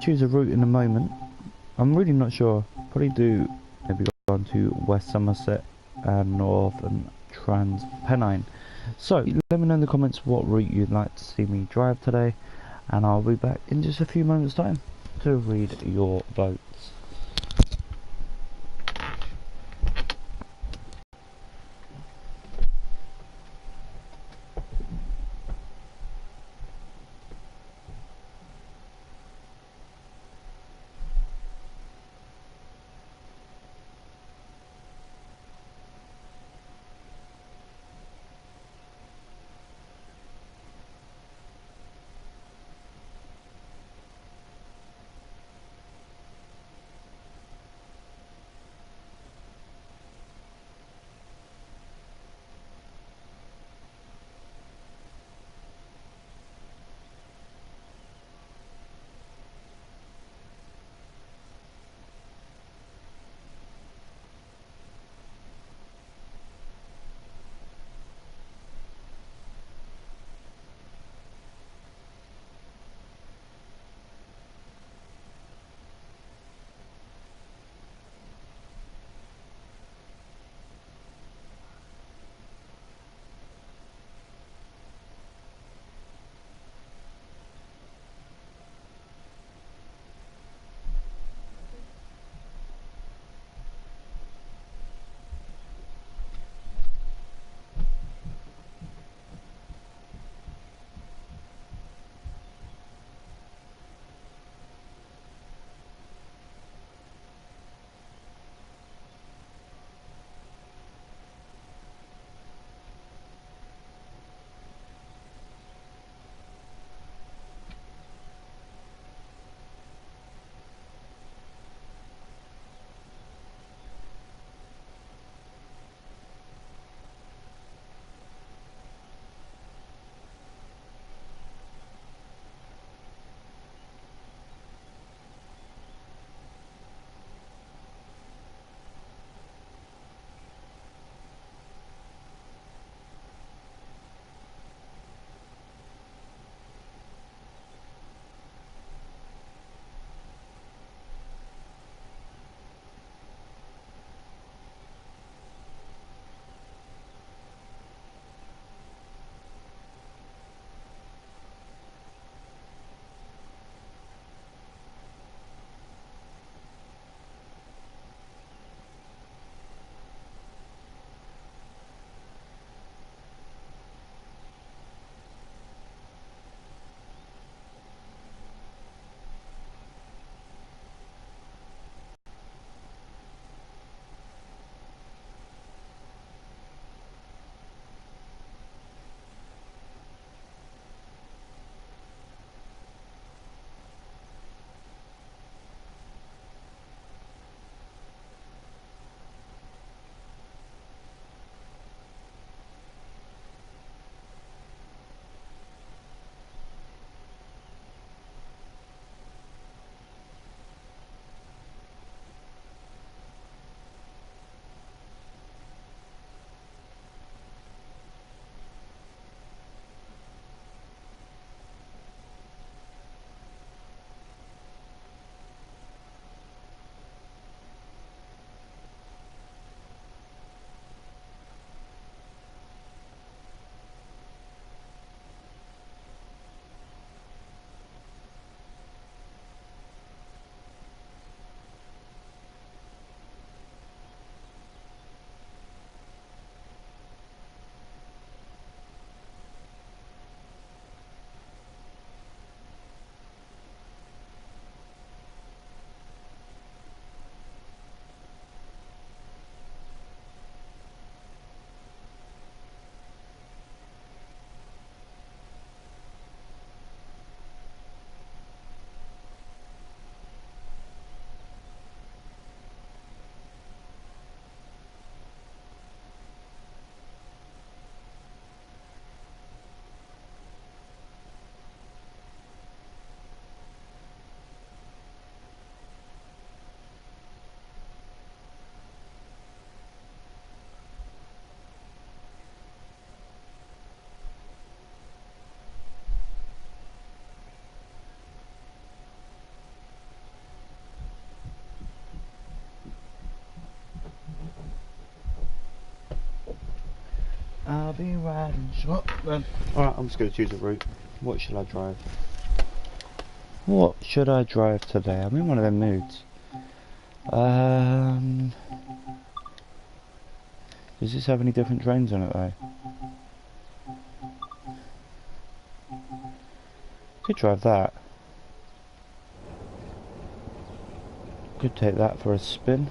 choose a route in a moment. I'm really not sure. Probably do maybe go on to West Somerset and North and Trans Pennine. So let me know in the comments what route you'd like to see me drive today, and I'll be back in just a few moments time to read your votes. I'll be riding shotgun. Alright, I'm just going to choose a route. What should I drive? What should I drive today? I'm in one of them moods. Does this have any different trains on it though? Could drive that. Could take that for a spin.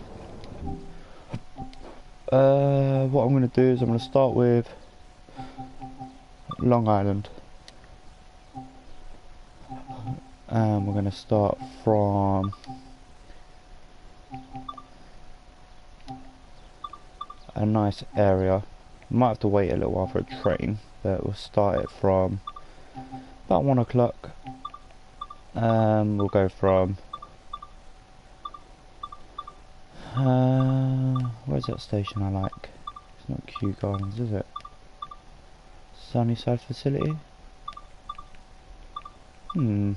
What I'm going to do is I'm going to start with Long Island. We're going to start from a nice area. Might have to wait a little while for a train, but we'll start it from about 1 o'clock. We'll go from where's that station I like? It's not Kew Gardens, is it? Sunnyside Facility? Garden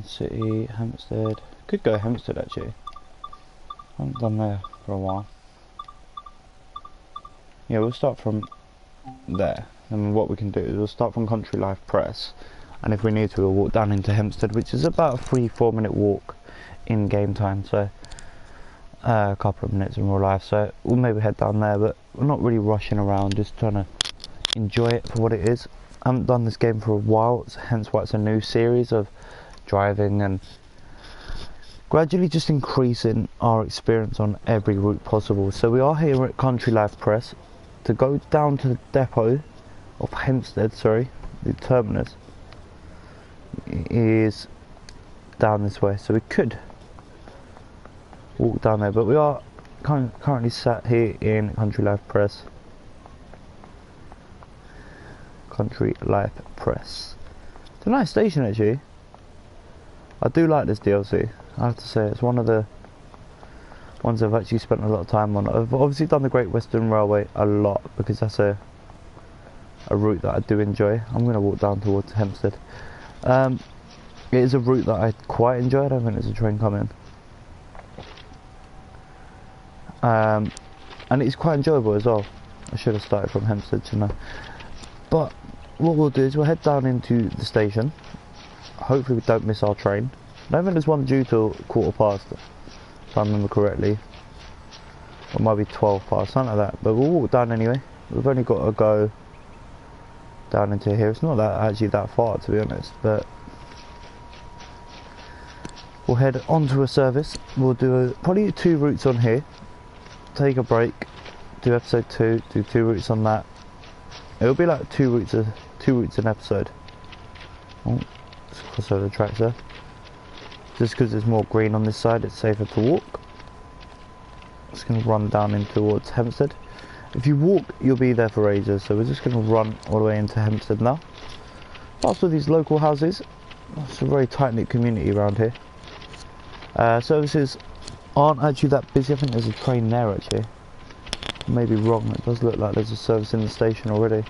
City, Hampstead. Could go Hampstead actually. I haven't done there for a while. Yeah, we'll start from there. And what we can do is we'll start from Country Life Press. And if we need to, we'll walk down into Hempstead, which is about a 3-4 minute walk in game time. So a couple of minutes in real life. So we'll maybe head down there, but we're not really rushing around, just trying to enjoy it for what it is. I haven't done this game for a while, hence why it's a new series of driving and gradually just increasing our experience on every route possible. So we are here at Country Life Press. To go down to the depot of Hempstead, sorry, the terminus is down this way, so we could walk down there, but we are currently sat here in Country Life Press. Country Life Press. It's a nice station actually. I do like this DLC. I have to say it's one of the ones I've actually spent a lot of time on. I've obviously done the Great Western Railway a lot because that's a route that I do enjoy. I'm going to walk down towards Hempstead. It is a route that I quite enjoy. I don't think there's a train coming. And it's quite enjoyable as well. I should have started from Hempstead, shouldn't I? But what we'll do is we'll head down into the station. Hopefully we don't miss our train. I don't think there's one due till 15:15, if I remember correctly. Or it might be 12 past, something like that. But we'll walk down anyway. We've only got to go down into here. It's not that actually that far, to be honest, but we'll head onto a service. We'll do probably 2 routes on here, take a break, do episode 2, do 2 routes on that. It'll be like 2 routes an episode. Oh, let's cross over the tracks there. Just because there's more green on this side, it's safer to walk. Just going to run down in towards Hempstead. If you walk, you'll be there for ages, so we're just going to run all the way into Hempstead now. Past all these local houses. It's a very tight-knit community around here. Services aren't actually that busy. I think there's a train there actually. I may be wrong, it does look like there's a service in the station already.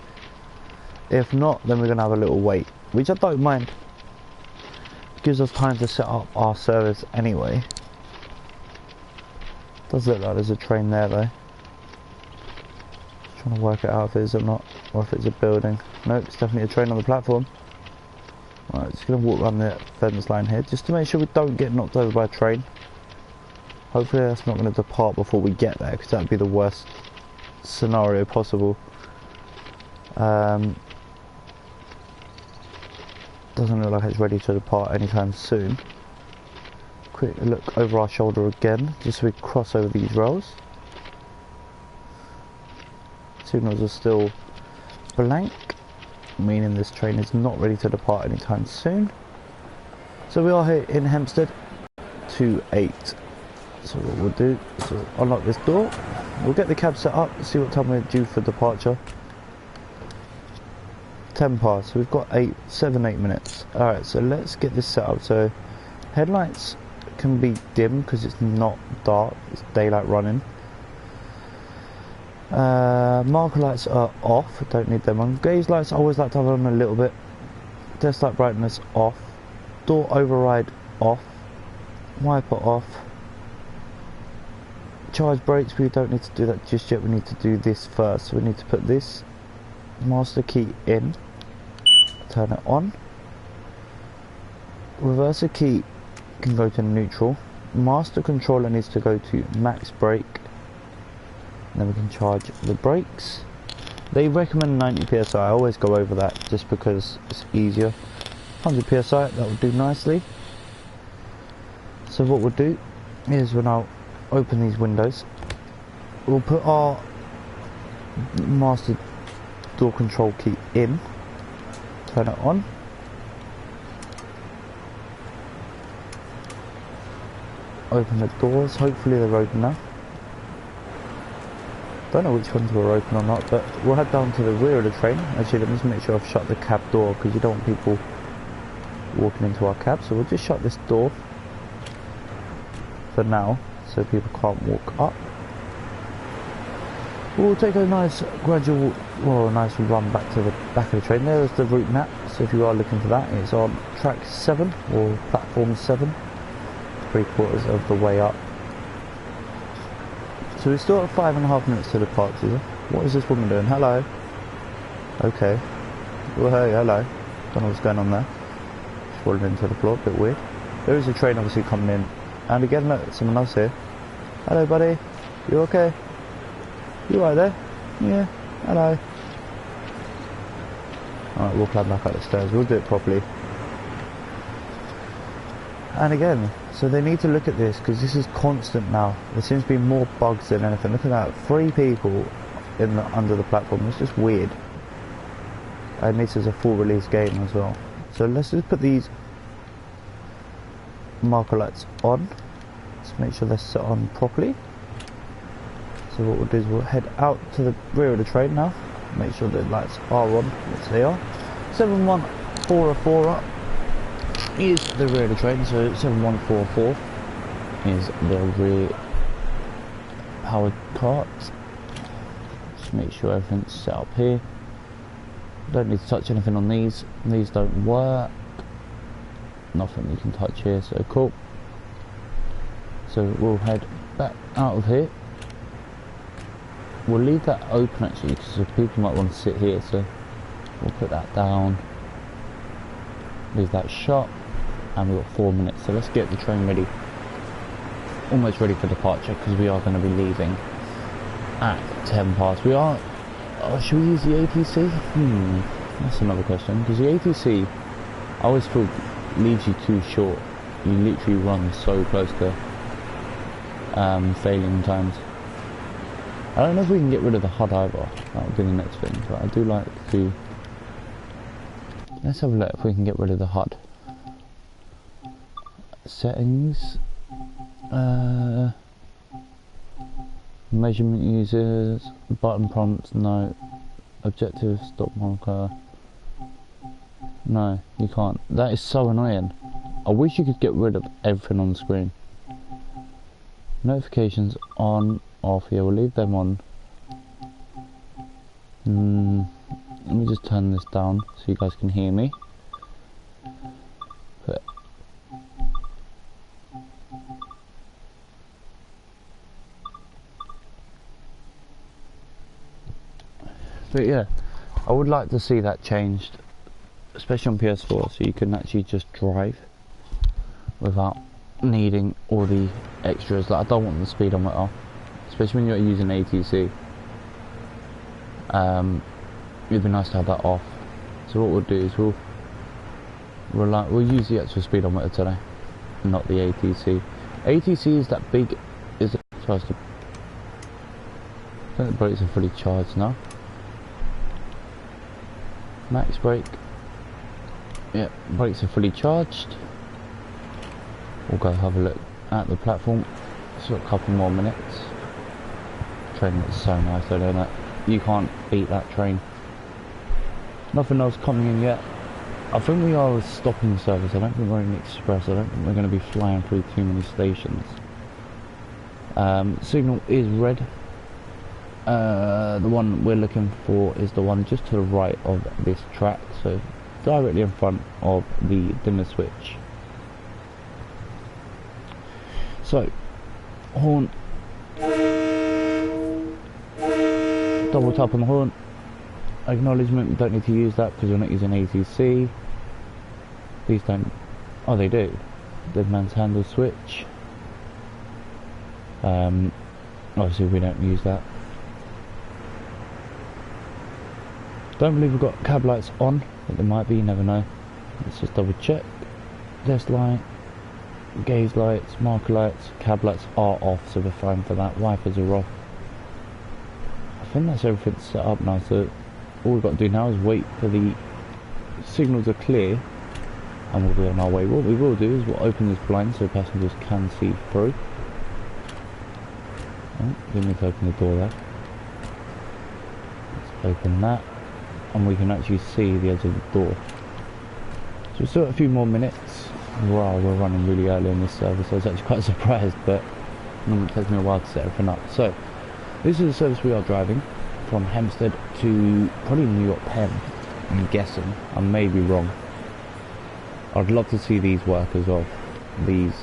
If not, then we're going to have a little wait, which I don't mind. It gives us time to set up our service anyway. Does look like there's a train there though. Trying to work it out if it is or not, or if it's a building. Nope, it's definitely a train on the platform. Right, just going to walk around the fence line here, just to make sure we don't get knocked over by a train. Hopefully that's not going to depart before we get there, because that would be the worst scenario possible. Doesn't look like it's ready to depart anytime soon. Quick look over our shoulder again, just so we cross over these rails. Signals are still blank, meaning this train is not ready to depart anytime soon. So we are here in Hempstead, 2:08. So what we'll do is we'll unlock this door, we'll get the cab set up, see what time we're due for departure. 10 past, so we've got 7, 8 minutes. Alright, so let's get this set up. So headlights can be dim because it's not dark, it's daylight running. Marker lights are off, don't need them on. Gauge lights I always like to have on a little bit. Test light brightness off. Door override off. Wiper off. charge brakes, we don't need to do that just yet. We need to do this first. So we need to put this master key in, turn it on. Reverser key can go to neutral. Master controller needs to go to max brake. And then we can charge the brakes. They recommend 90 psi. I always go over that just because it's easier. 100 psi, that will do nicely. So what we'll do is we'll now open these windows. We'll put our master door control key in, turn it on. Open the doors, hopefully they're open now. Don't know which ones were open or not, but we'll head down to the rear of the train. Actually, let me just make sure I've shut the cab door, because you don't want people walking into our cab. So we'll just shut this door for now, so people can't walk up. We'll take a nice gradual, well, nice run back to the back of the train. There is the route map, so if you are looking for that, it's on track 7 or platform 7, 3/4 of the way up. So we still have 5.5 minutes to departure. What is this woman doing? Hello. Okay. Well, hey, hello. Don't know what's going on there. Just falling into the floor, a bit weird. There is a train obviously coming in. And again, look, someone else here. Hello, buddy. You okay? You right there? Yeah. Hello. Alright, we'll climb back up the stairs. We'll do it properly. And again, so they need to look at this, because this is constant now. There seems to be more bugs than anything. Look at that, 3 people in under the platform. It's just weird. And this is a full release game as well. So let's just put these marker lights on. Let's make sure they're set on properly. So what we'll do is we'll head out to the rear of the train now. Make sure the lights are on, which they are. 71404 up is the rear of the train, so 7144 is the rear powered cart. Just make sure everything's set up here. Don't need to touch anything on these. These don't work. Nothing you can touch here, so cool. So we'll head back out of here. We'll leave that open actually, because people might want to sit here, so we'll put that down. Leave that shut. And we've got 4 minutes, so let's get the train ready, almost ready for departure, because we are going to be leaving at 10 past. We are, should we use the ATC? That's another question, because the ATC I always feel leaves you too short. You literally run so close to failing times. I don't know if we can get rid of the HUD either. That would be the next thing, but I do like to, let's have a look if we can get rid of the HUD. Settings, measurement users, button prompts, no. Objective, stop marker, no, you can't. That is so annoying. I wish you could get rid of everything on the screen. Notifications on, off, yeah, we'll leave them on. Let me just turn this down so you guys can hear me. But yeah, I would like to see that changed, especially on PS4, so you can actually just drive without needing all the extras. Like, I don't want the speedometer, especially when you're using ATC. It'd be nice to have that off. So what we'll do is we'll use the actual speedometer today, not the ATC. ATC is that big, is it supposed to? I think the brakes are fully charged now. Max brake. Yeah, brakes are fully charged. We'll go have a look at the platform. Just got a couple more minutes. Train looks so nice though, don't it? You can't beat that train. Nothing else coming in yet. I think we are a stopping service. I don't think we're an express. I don't think we're going to be flying through too many stations. Signal is red. The one we're looking for is the one just to the right of this track, so directly in front of the dimmer switch. So, horn double tap on the horn. Acknowledgement, we don't need to use that because we're not using ATC. These don't, oh they do. Dead man's handle switch. Obviously we don't use that. Don't believe we've got cab lights on, but there might be, you never know. Let's just double check. Desk light, gaze lights, marker lights, cab lights are off, so we're fine for that. Wipers are off. I think that's everything set up now, so all we've got to do now is wait for the signal to clear and we'll be on our way. What we will do is we'll open this blind so passengers can see through. Oh, we need to open the door there. Let's open that and we can actually see the edge of the door. So we've still got a few more minutes. Wow, we're running really early in this service. I was actually quite surprised, but it takes me a while to set everything up. So this is the service we are driving from Hempstead to probably New York Penn, I'm guessing. I may be wrong. I'd love to see these work as well, these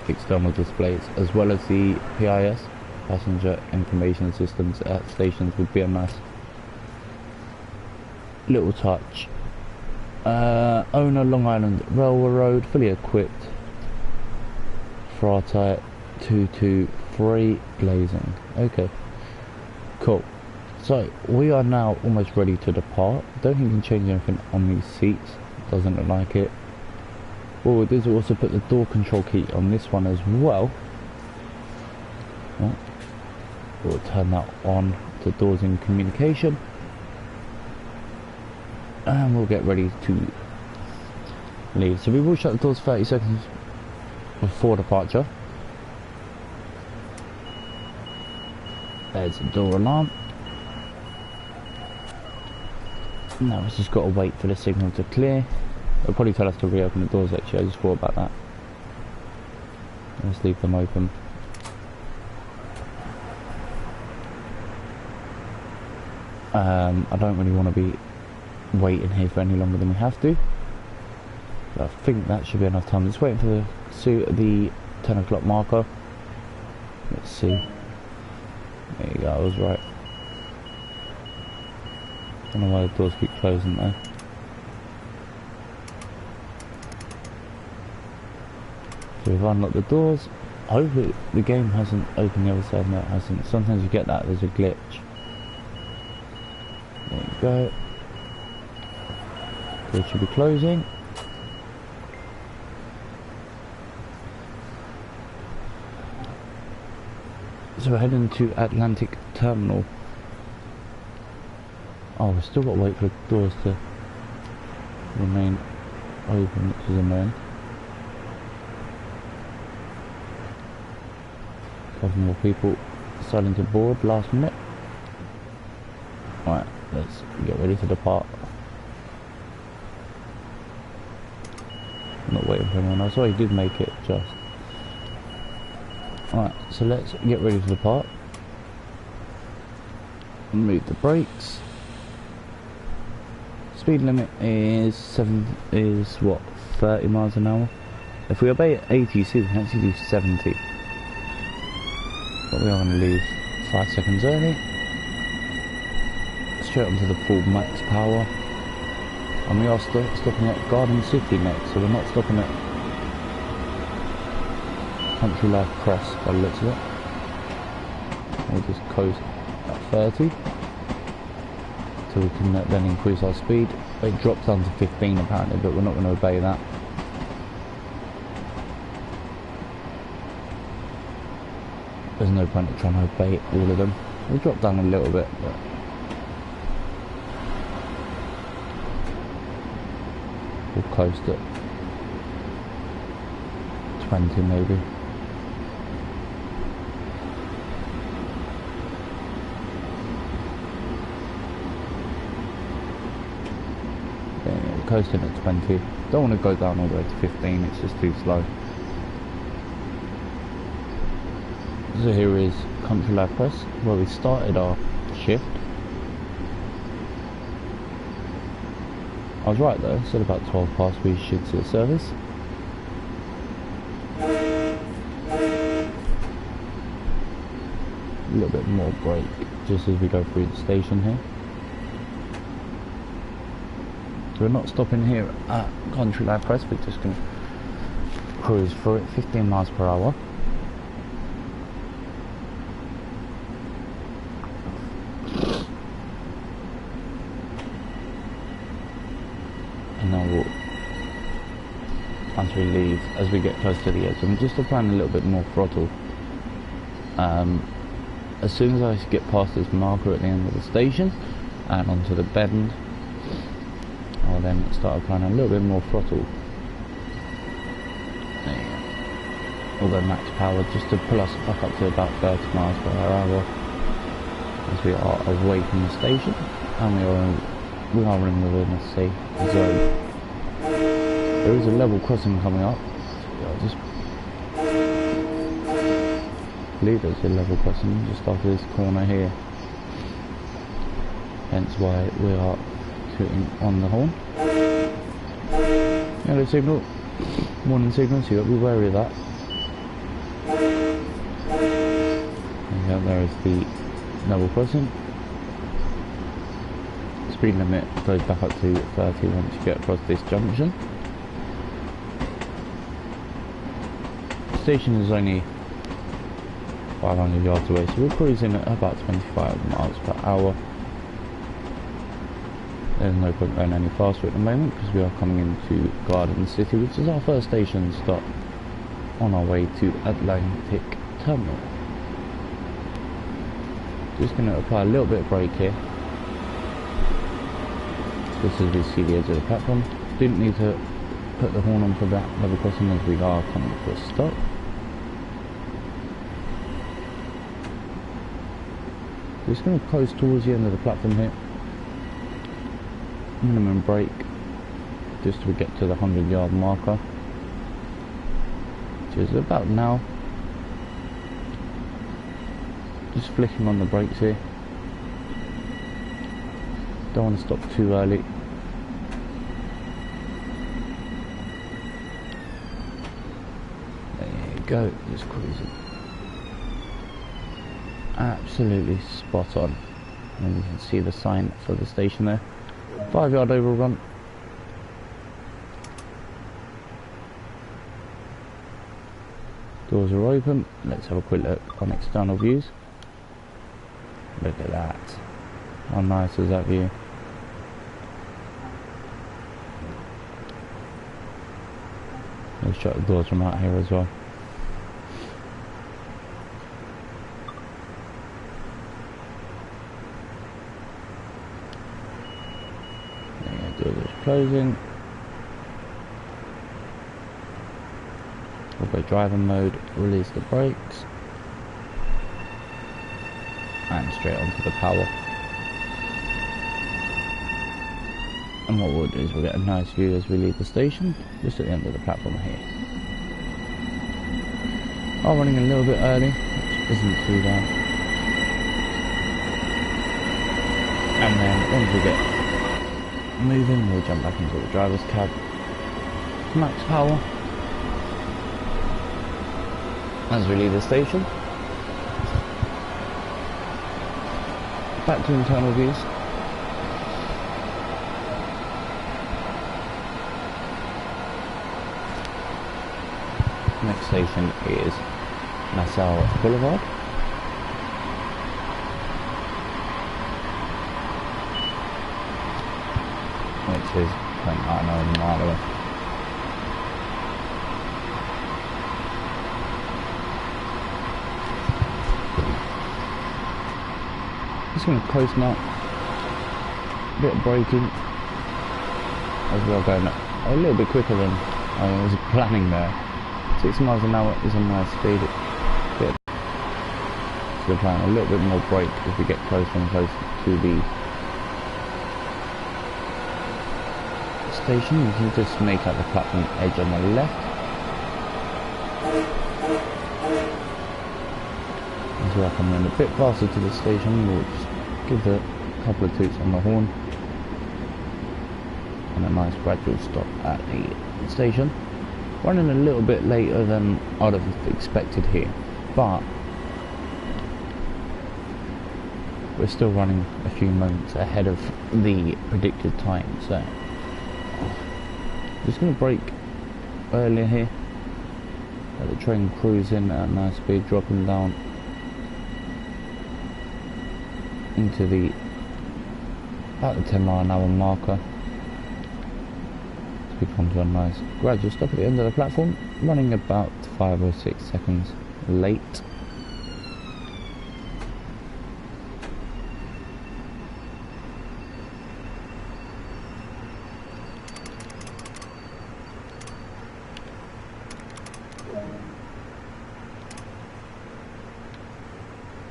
external displays, as well as the PIS, passenger information systems at stations would be a nice little touch. Owner Long Island Railroad, fully equipped. FRA type 223 glazing. Okay, cool. So we are now almost ready to depart. Don't think we can change anything on these seats. Doesn't look like it. What we'll do is we'll also put the door control key on this one as well. Oh, we'll turn that on to doors in communication. And we'll get ready to leave. So we will shut the doors 30 seconds before departure. There's the door alarm. Now we've just got to wait for the signal to clear. It'll probably tell us to reopen the doors actually, I just thought about that. Let's leave them open. I don't really want to be waiting here for any longer than we have to. But I think that should be enough time. Let's wait for the 10 o'clock marker. Let's see. There you go, I was right. I don't know why the doors keep closing there. So we've unlocked the doors. Hopefully the game hasn't opened the other side. No, it hasn't. Sometimes you get that, there's a glitch. There you go. Doors should be closing. So we're heading to Atlantic Terminal. Oh, we've still got to wait for the doors to remain open, which is annoying. A couple more people starting to board last minute. Right, let's get ready to depart. I'm not waiting for anyone else. Oh, he did make it just. Alright, so let's get ready to depart. Remove the brakes. Speed limit is 30 miles an hour. If we obey ATC, we can actually do 70. But we are going to leave 5 seconds early. Straight onto the full max power. And we are stopping at Garden City next, so we're not stopping at Country Life Press by the looks of it. We'll just coast at 30. So we can then increase our speed. It drops down to 15 apparently, but we're not going to obey that. There's no point in trying to obey all of them. We'll drop down a little bit, but we'll coast at 20 maybe. Coasting at 20. Don't want to go down all the way to 15, it's just too slow. So here is Country Life Press, where we started our shift. I was right though, said about 12 past we should see a service. little bit more brake just as we go through the station here. So we're not stopping here at Country Life Press, we're just going to cruise through it, 15 miles per hour. And then we'll, once we leave, as we get close to the edge, I'm just applying a little bit more throttle. As soon as I get past this marker at the end of the station and onto the bend, I'll then start applying a little bit more throttle. There you go. We'll go max power just to pull us back up to about 30 miles per hour as we are away from the station, and we are in within a safe zone. There is a level crossing coming up. I'll just believe there's a level crossing just after this corner here. Hence why we are tooting on the horn. Yellow signal, warning signal, so you got to be wary of that. And there is the level crossing. Speed limit goes back up to 30 once you get across this junction. The station is only 500 yards away, so we're cruising at about 25 miles per hour. There's no point going any faster at the moment because we are coming into Garden City, which is our first station stop on our way to Atlantic Terminal. Just going to apply a little bit of brake here, just as we see the edge of the platform. Didn't need to put the horn on for that level crossing as we are coming to a stop. Just going to close towards the end of the platform here. Minimum brake just to get to the 100-yard marker, which is about now. Just flicking on the brakes here. Don't want to stop too early. There you go, just cruising. Absolutely spot on. And you can see the sign for the station there. 5-yard overrun. Doors are open. Let's have a quick look on external views. Look at that. How nice is that view? Let's shut the doors from out here as well. Doors closing. We'll go driver mode, release the brakes, and straight onto the power. And what we'll do is we'll get a nice view as we leave the station, just at the end of the platform here. Are running a little bit early, which isn't too bad. And then once we get moving, we'll jump back into the driver's cab, max power as we leave the station. Back to internal views. Next station is Nassau Boulevard. Which is 0.9 mile away. Just going to coast now. A bit of braking as we are going a little bit quicker than I was planning there. 6 miles an hour is a nice speed. So we're applying a little bit more brake as we get closer and closer to the station. You can just make out the platform edge on the left. As we are coming in a bit faster to the station, we'll just give a couple of toots on the horn and a nice gradual stop at the station. Running a little bit later than I'd have expected here, but we're still running a few moments ahead of the predicted time, so just going to brake earlier here. Let the train cruising at a nice speed, dropping down into the about the 10-mile-an-hour marker. Speed comes to a nice gradual stop at the end of the platform, running about 5 or 6 seconds late.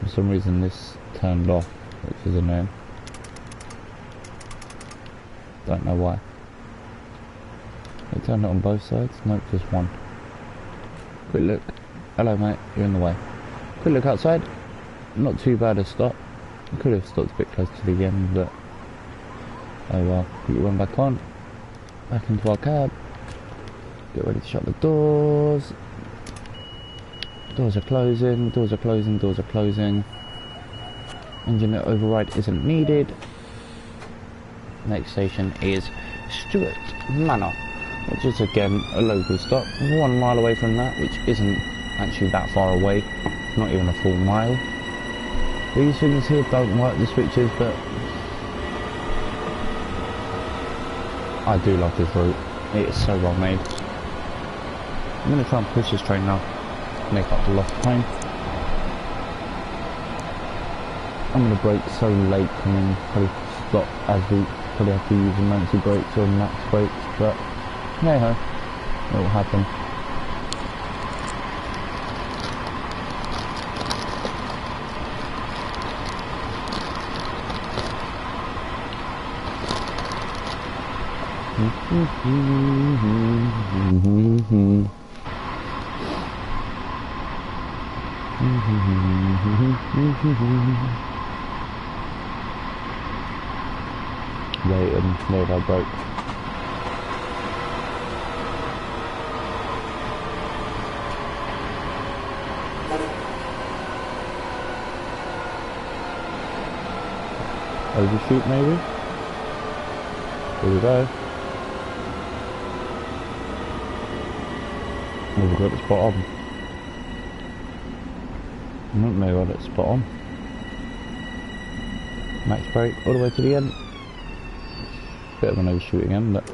For some reason this turned off, which is annoying. Don't know why. They turned it on both sides? Nope, just one. Quick look. Hello mate, you're in the way. Quick look outside. Not too bad a stop. Could have stopped a bit close to the end, but oh well. Put your one back on. Back into our cab. Get ready to shut the doors. Doors are closing, doors are closing, doors are closing. Engine override isn't needed. Next station is Stuart Manor, which is again a local stop. 1 mile away from that, which isn't actually that far away, not even a full mile. These things here don't work, the switches, but I do love this route. It is so well made. I'm going to try and push this train now, make up the lost time. I'm going to brake so late and then probably stop as we probably have to use emergency brakes or max brakes, but hey ho, it will happen. Wait, there I broke. Overshoot maybe? Here we go. Oh, we got it spot on. Maybe I got it spot on. Max brake all the way to the end. Bit of an overshoot again, but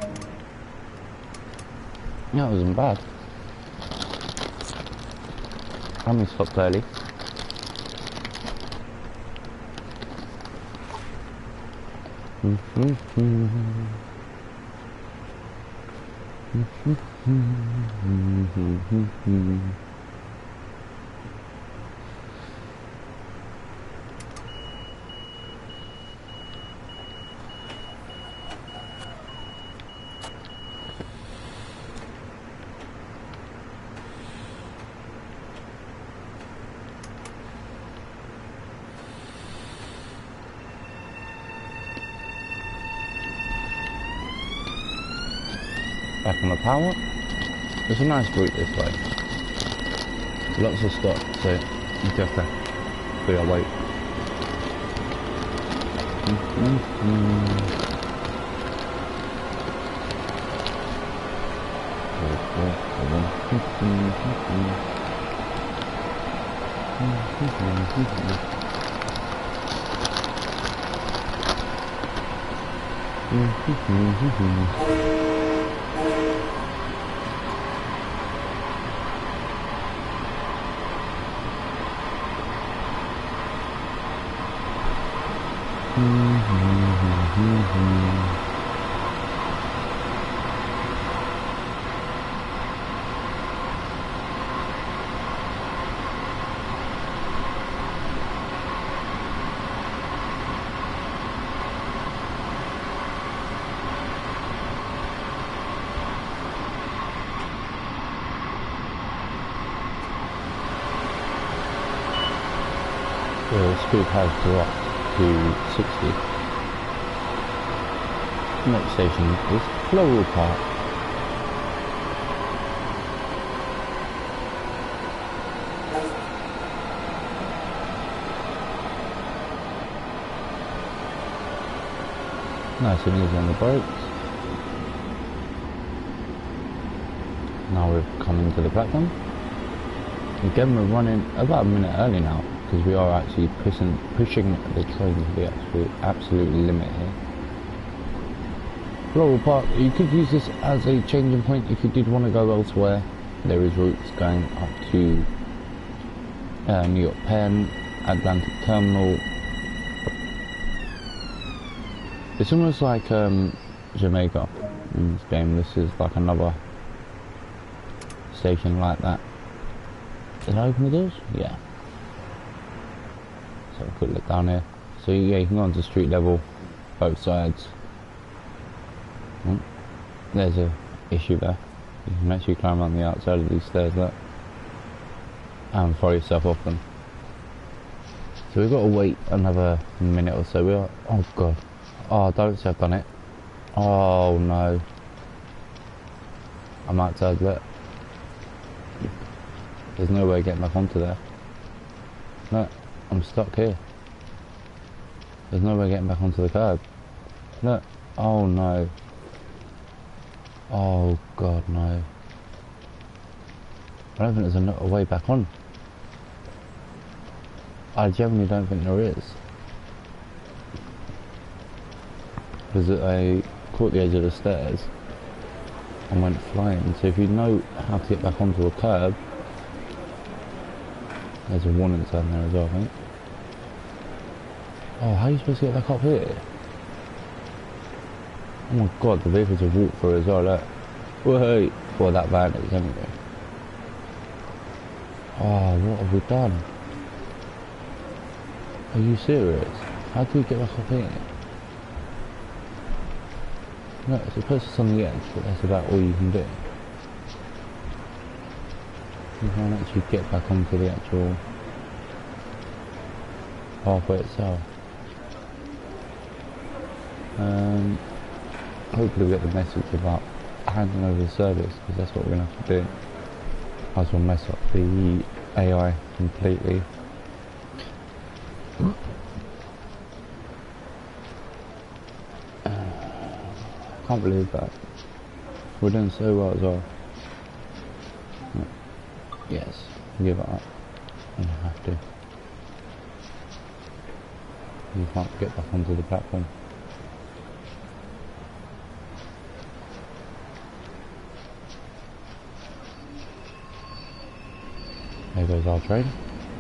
that wasn't bad. And we stopped early. Back on the power. It's a nice route this way. Lots of stops, so you have to do your weight. The speed has dropped to 60. Next station is Floral Park. Nice and easy on the brakes. Now we've come into the platform. Again, we're running about a minute early now because we are actually pushing the train to the absolute limit here. Floral Park, you could use this as a changing point if you did want to go elsewhere. There is routes going up to New York Penn, Atlantic Terminal. It's almost like Jamaica in this game. This is like another station like that. Did I open the doors? Yeah. So a quick look down here. So yeah, you can go onto street level, both sides. There's a issue there. You can actually climb on the outside of these stairs there and throw yourself off them. So we've got to wait another minute or so. We are. Oh god. Oh, don't say I've done it. Oh no. I'm outside there. There's no way getting back onto there. No, I'm stuck here. There's no way getting back onto the curb. Look. Oh no. Oh god, no. I don't think there's a way back on. I genuinely don't think there is. Because I caught the edge of the stairs and went flying. So if you know how to get back onto a curb, there's a warning sign there as well, I think. Oh, how are you supposed to get back up here? Oh my god, the vehicles have walked through as well, look. Wait, well that van is anyway. Oh, what have we done? Are you serious? How do we get back up here? No, it's supposed to be on the edge, but that's about all you can do. You can't actually get back onto the actual pathway itself. Hopefully we get the message about handing over the service, because that's what we're going to have to do. I just want to mess up the AI completely. Can't believe that. We're doing so well as well. Yes, give it up. You have to. You can't get back onto the platform. There goes our train,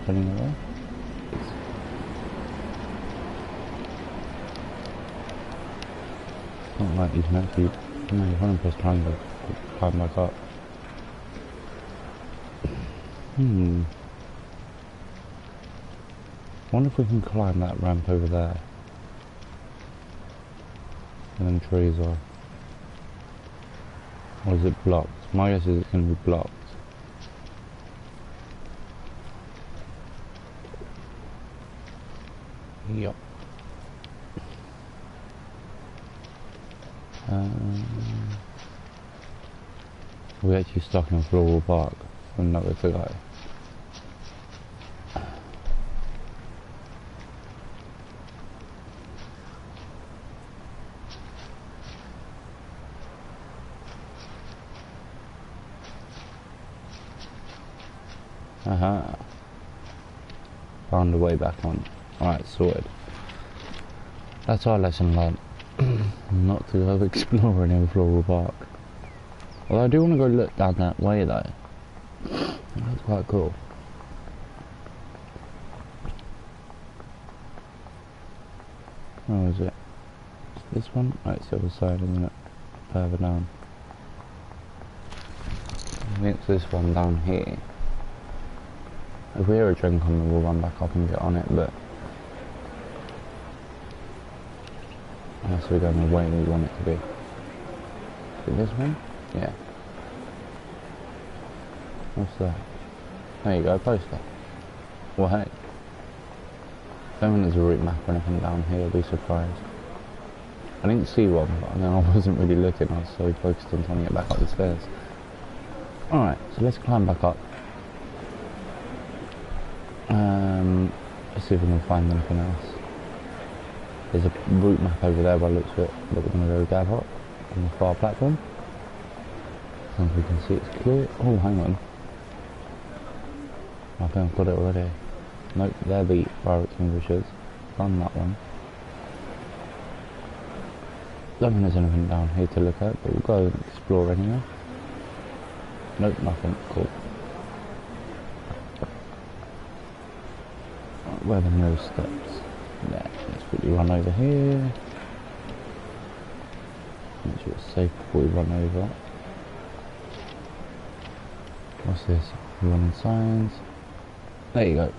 running away. It's not like you can actually, you want to press triangle to climb back up. Wonder if we can climb that ramp over there. And then trees are. Or is it blocked? My guess is it's going to be blocked. Yup. We're actually stuck in Floral Park for another to go. Found a way back on. Alright, sorted. That's our lesson learned. Not to go exploring in Floral Park. Although I do want to go look down that way though. That's quite cool. Where is it? This one? Oh, it's the other side, isn't it? Further down. I think it's this one down here. If we hear a train coming, we'll run back up and get on it, but unless we're going the way we want it to be. Is it this one? Yeah. What's that? There you go, poster. Well, hey. Don't think there's a route map or anything down here, I'll be surprised. I didn't see one, but then I wasn't really looking, I was so focused on trying to get back up the stairs. Alright, so let's climb back up. Let's see if we can find anything else. There's a route map over there by the looks of it that we're going to go gather up on the far platform. As long as we can see it's clear. Oh, hang on. I think I've got it already. Nope, they're the fire extinguishers. Done that one. Don't think there's anything down here to look at, but we'll go and explore anyway. Nope, nothing. Cool. Right, where are the nearest steps? Yeah, let's quickly run over here. Make sure it's safe before we run over. What's this? Warning signs. There you go.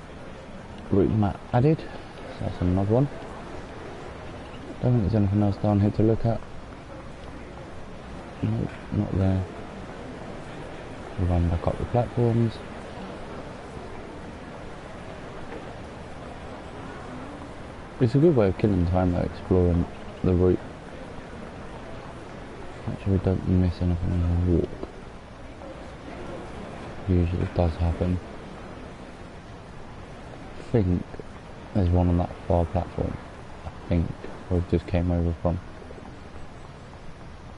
Route map added. So that's another one. Don't think there's anything else down here to look at. Nope, not there. We'll run back up the platforms. It's a good way of killing time though, exploring the route. Make sure we don't miss anything on the walk. Usually it does happen. I think there's one on that far platform. I think where we just came over from.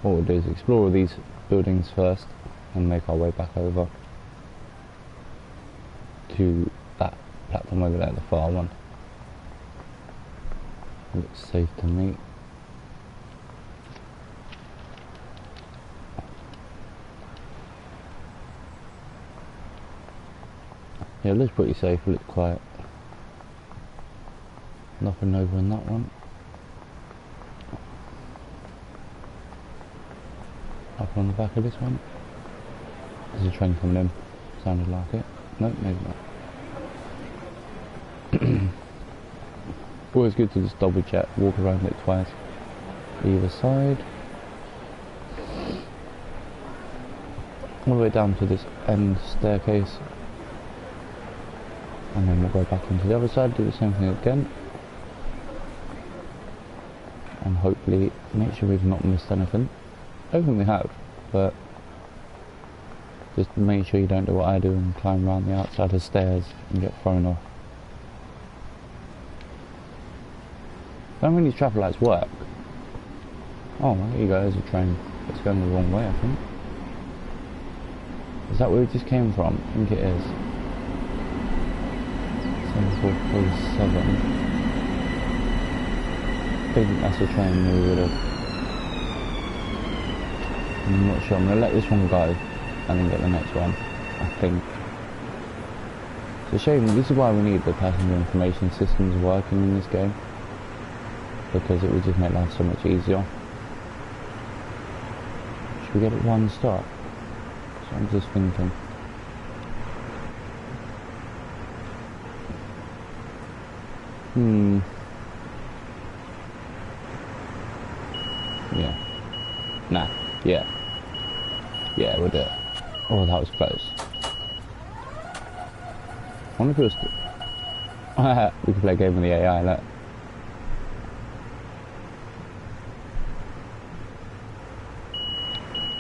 What we'll do is explore these buildings first and make our way back over to that platform over there, the far one. Looks safe to me. Yeah, it looks pretty safe, it looks quiet. Nothing over in that one. Up on the back of this one. There's a train coming in. Sounded like it. No, maybe not. Always good to just double check, walk around it twice. Either side. All the way down to this end staircase. And then we'll go back into the other side, do the same thing again. And hopefully make sure we've not missed anything. I don't think we have, but just make sure you don't do what I do and climb around the outside of the stairs and get thrown off. I don't think these traffic lights work. Oh, there you go, there's a train. It's going the wrong way, I think. Is that where we just came from? I think it is. 7447. I think that's a train we would have. I'm not sure. I'm going to let this one go and then get the next one, I think. It's a shame. This is why we need the passenger information systems working in this game, because it would just make life so much easier. Should we get it one stop? So I'm just thinking. Yeah. Nah. Yeah. Yeah, we'll do it. Oh, that was close. I wonder if it was... we can play a game with the AI, look.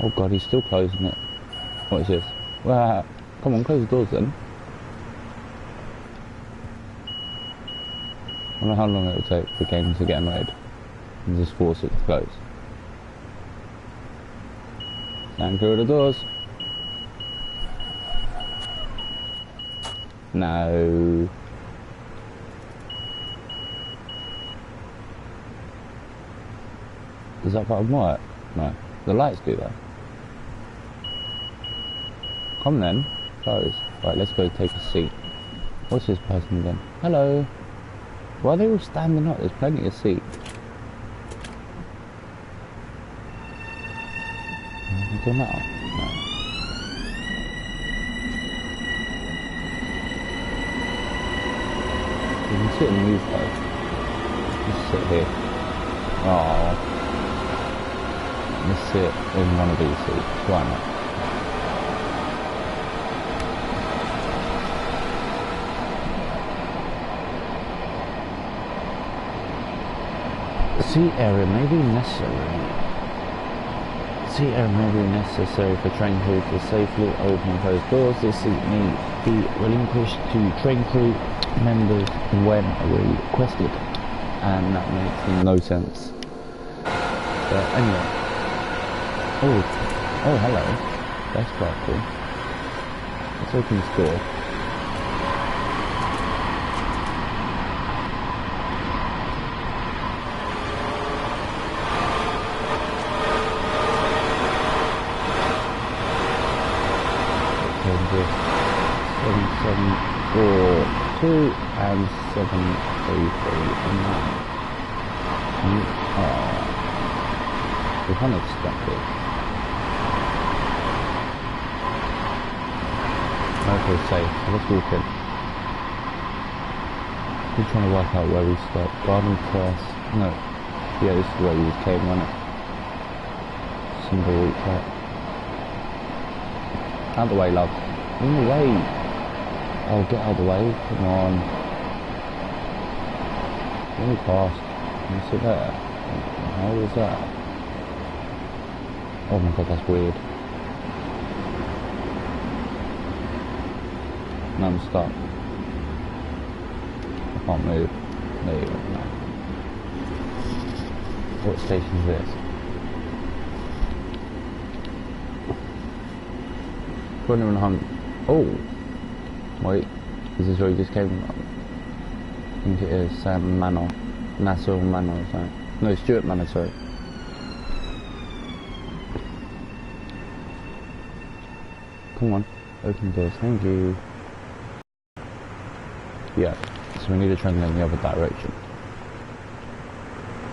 Oh god, he's still closing it. What is this? Come on, close the doors then. I wonder how long it will take for the game to get annoyed and just force it to close. Stand clear of the doors. No. Does that button work? No. The lights do that. Come then. Close. Right, let's go take a seat. What's this person again? Hello. Why are they all standing up? There's plenty of seats. Anything matter? No. You can sit in these though. Just sit here. Oh. Let's sit in one of these seats. Why not? Seat area may be necessary. Seat area may be necessary for train crew to safely open and close doors. This seat may be relinquished to train crew members when requested. and that makes no sense. But anyway, oh hello, that's quite cool. Let's open this door. This 7742 and 733 and that. We're kind of stuck here. Okay, safe. Let's walk in. We're trying to work out where we start. Garden first. No. Yeah, this is where we just came on it. Single route track. Out the way, love. In the way. Oh, get out of the way. Come on. Really fast. Can you see that? How was that? Oh my god, that's weird. No, I'm stuck. I can't move. There you go. No. What station is this? 2100. Oh! Wait. Is this where you just came from? I think it is Sam Manor. Nassau Manor or something. No, Stuart Manor, sorry. Come on. Open the doors. Thank you. Yeah. So we need to turn in the other direction.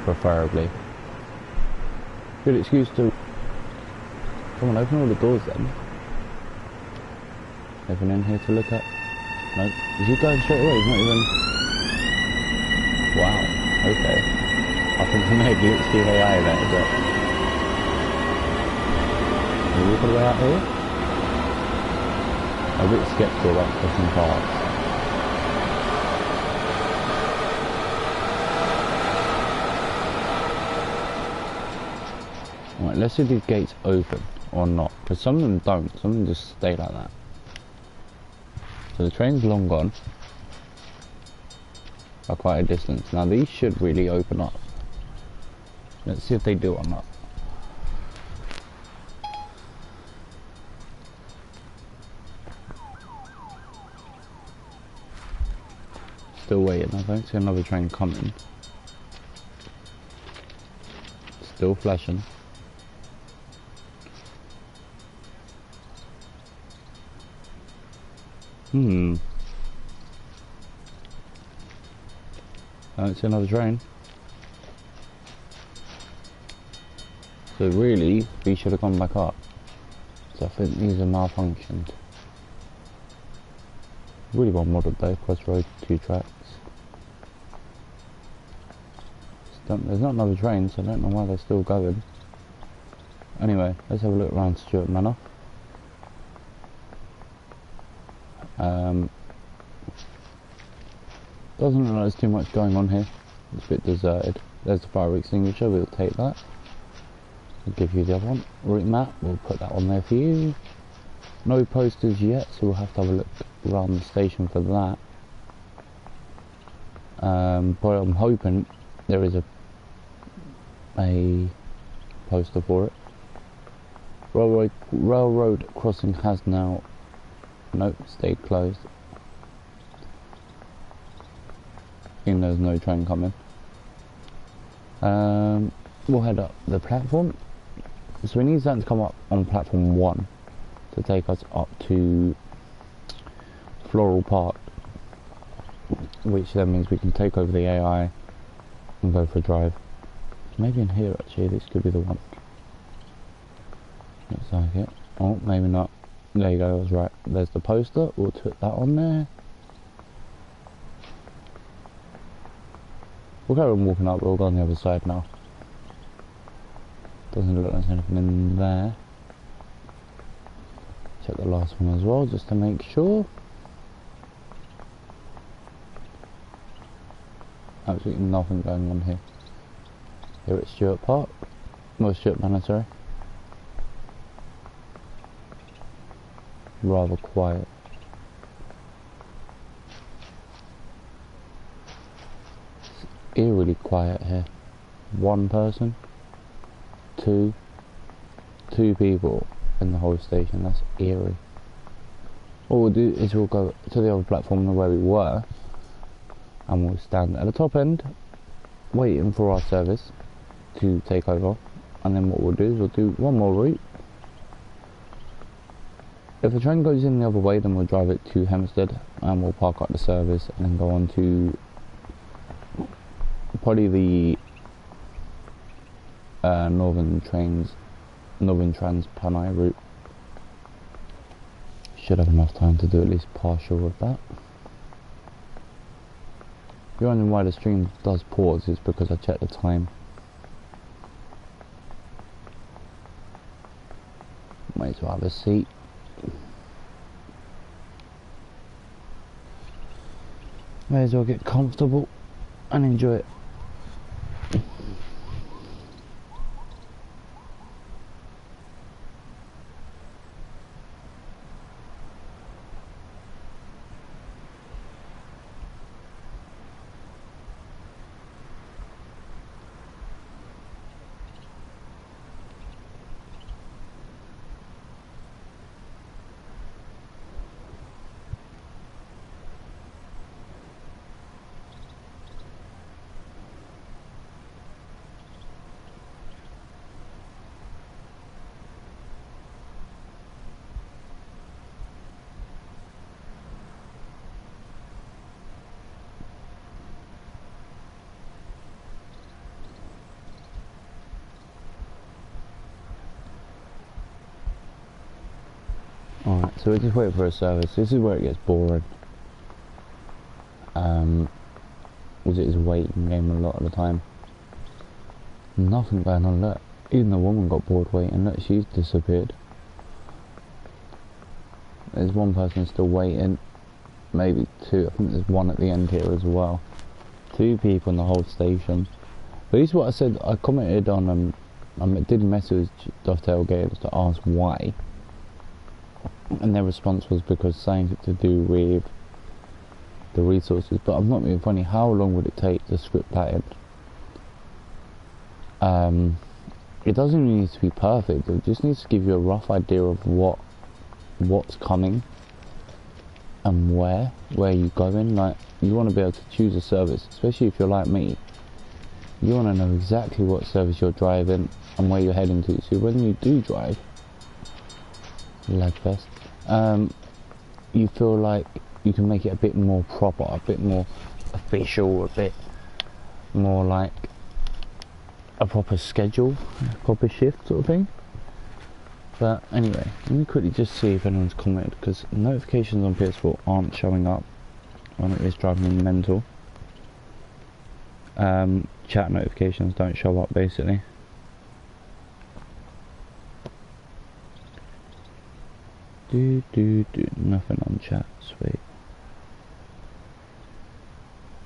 Preferably. Good excuse to... Come on, open all the doors then. Anything in here to look at? No. Is he going straight away? He's not even... Wow. Okay. I think maybe it's the AI there, is it? Are we all the way out here? I'm a bit skeptical about crossing parts. Right, let's see if these gates open or not. Because some of them don't. Some of them just stay like that. So the train's long gone. By quite a distance. Now these should really open up. Let's see if they do or not. Still waiting, I don't see another train coming. Still flashing. I don't see another train. So really, we should have gone back up. So I think these are malfunctioned. Really well modelled though, crossroad, 2 tracks. There's not another train, so I don't know why they're still going. Anyway, let's have a look around Stuart Manor. Doesn't look like there's too much going on here. It's a bit deserted. There's the fire extinguisher, we'll take that. I'll give you the other one. Route map, we'll put that on there for you. No posters yet, so we'll have to have a look around the station for that. But I'm hoping there is a poster for it. Railroad crossing has now... Nope, stayed closed. Even though there's no train coming. We'll head up the platform. So we need something to come up on platform 1 to take us up to Floral Park, which then means we can take over the AI and go for a drive. Maybe in here actually, this could be the one. Looks like it. Oh, maybe not. There you go, I was right. There's the poster, we'll put that on there. We'll carry on walking up, we'll go on the other side now. Doesn't look like there's anything in there. Check the last one as well, just to make sure. Absolutely nothing going on here. Here at Stuart Park. No, Stuart Manor, sorry. Rather quiet. eerily quiet here. One person, two people in the whole station. That's eerie. What we'll do is we'll go to the other platform where we were, and we'll stand at the top end waiting for our service to take over, and then what we'll do is we'll do one more route. If the train goes in the other way, then we'll drive it to Hempstead and we'll park up the service and then go on to probably the Northern Trans Panay route. Should have enough time to do at least partial of that. If you're wondering why the stream does pause, it's because I checked the time. Might as well have a seat. May as well get comfortable and enjoy it. Alright, so we're just waiting for a service. This is where it gets boring. Because it is a waiting game a lot of the time. Nothing going on, look. Even the woman got bored waiting, look, she's disappeared. There's one person still waiting. Maybe two, I think there's one at the end here as well. Two people in the whole station. But this is what I said, I commented on, I did message Dovetail Games to ask why. And their response was because something to do with the resources. But I'm not being funny, how long would it take to script that in? It doesn't need to be perfect, it just needs to give you a rough idea of what's coming and where you're going. Like, you want to be able to choose a service, especially if you're like me. You want to know exactly what service you're driving and where you're heading to, so when you do drive Lagfest, you feel like you can make it a bit more proper, a bit more official, a bit more like a proper schedule, a proper shift sort of thing. But anyway, let me quickly just see if anyone's commented, because notifications on PS4 aren't showing up when it is driving me mental. Chat notifications don't show up basically. Nothing on chat, sweet.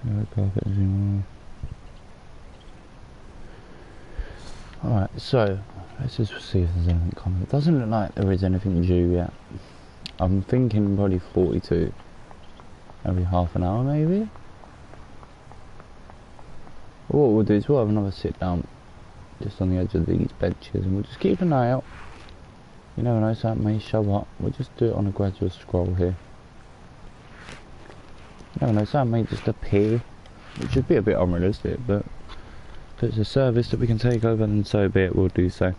No carpet anymore. Alright, so let's just see if there's anything coming. It doesn't look like there is anything due yet. I'm thinking probably 42 every half an hour maybe. But what we'll do is we'll have another sit down just on the edge of these benches and we'll just keep an eye out. You never know, something may show up. We'll just do it on a gradual scroll here. You never know, something may just appear, which would be a bit unrealistic, but if it's a service that we can take over, then so be it, we'll do so.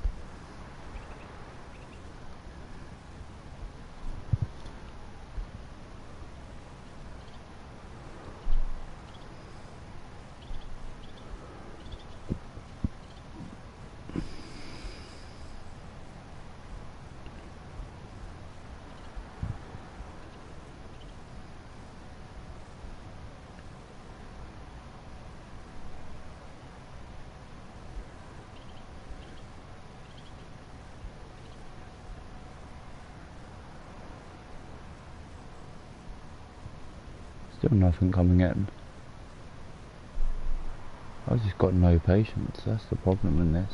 Still nothing coming in. I've just got no patience, that's the problem in this.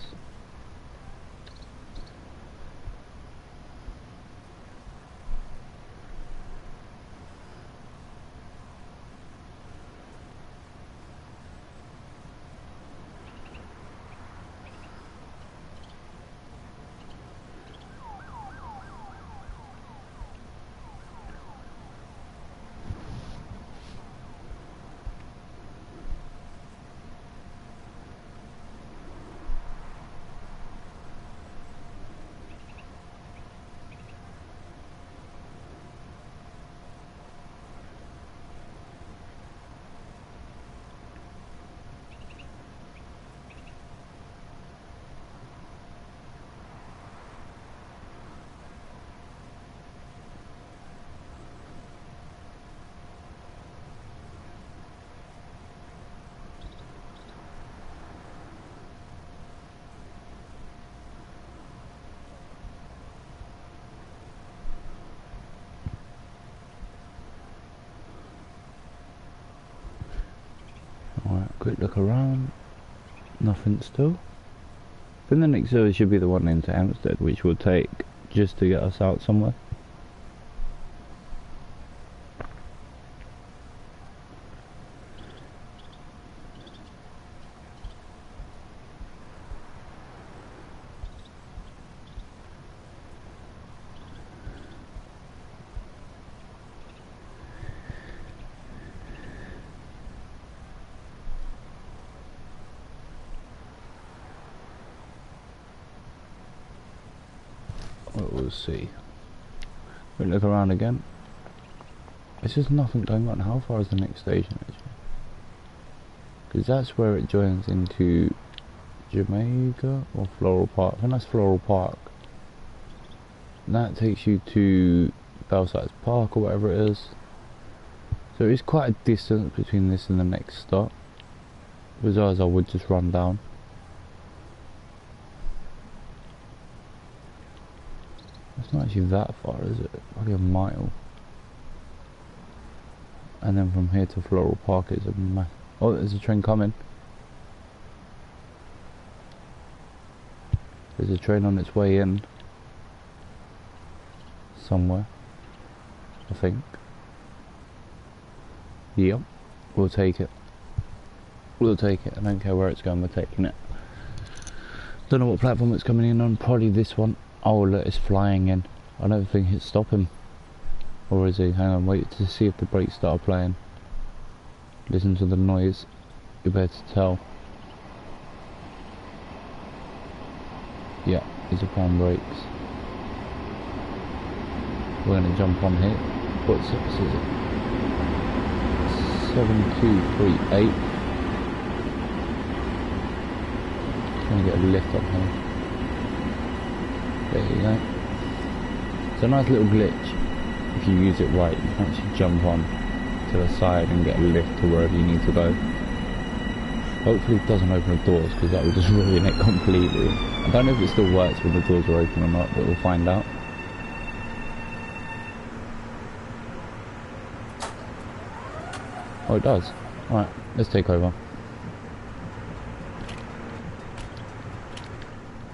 Quick look around. Nothing still. Then the next service should be the one into Hempstead, which will take just to get us out somewhere. We'll see. We'll look around again. It's just nothing going on. How far is the next station actually? Because that's where it joins into Jamaica or Floral Park. I think that's Floral Park. And that takes you to Belsize Park or whatever it is. So it's quite a distance between this and the next stop. Besides, I would just run down. It's not actually that far, is it? Probably a mile. And then from here to Floral Park is a oh, there's a train coming. There's a train on its way in. Somewhere. I think. Yep. We'll take it. We'll take it. I don't care where it's going, we're taking it. Don't know what platform it's coming in on. Probably this one. Oh look, it's flying in. I don't think it's stopping. Or is he? Hang on, wait to see if the brakes start playing. Listen to the noise. You're better to tell. Yeah, he's applying brakes. We're gonna jump on here. What's this? Is it? 7238. Trying to get a lift up here. There you go. It's a nice little glitch. If you use it right, you can actually jump on to the side and get a lift to wherever you need to go. Hopefully it doesn't open the doors, because that will just ruin it completely. I don't know if it still works when the doors are open or not, but we'll find out. Oh, it does. Alright, let's take over.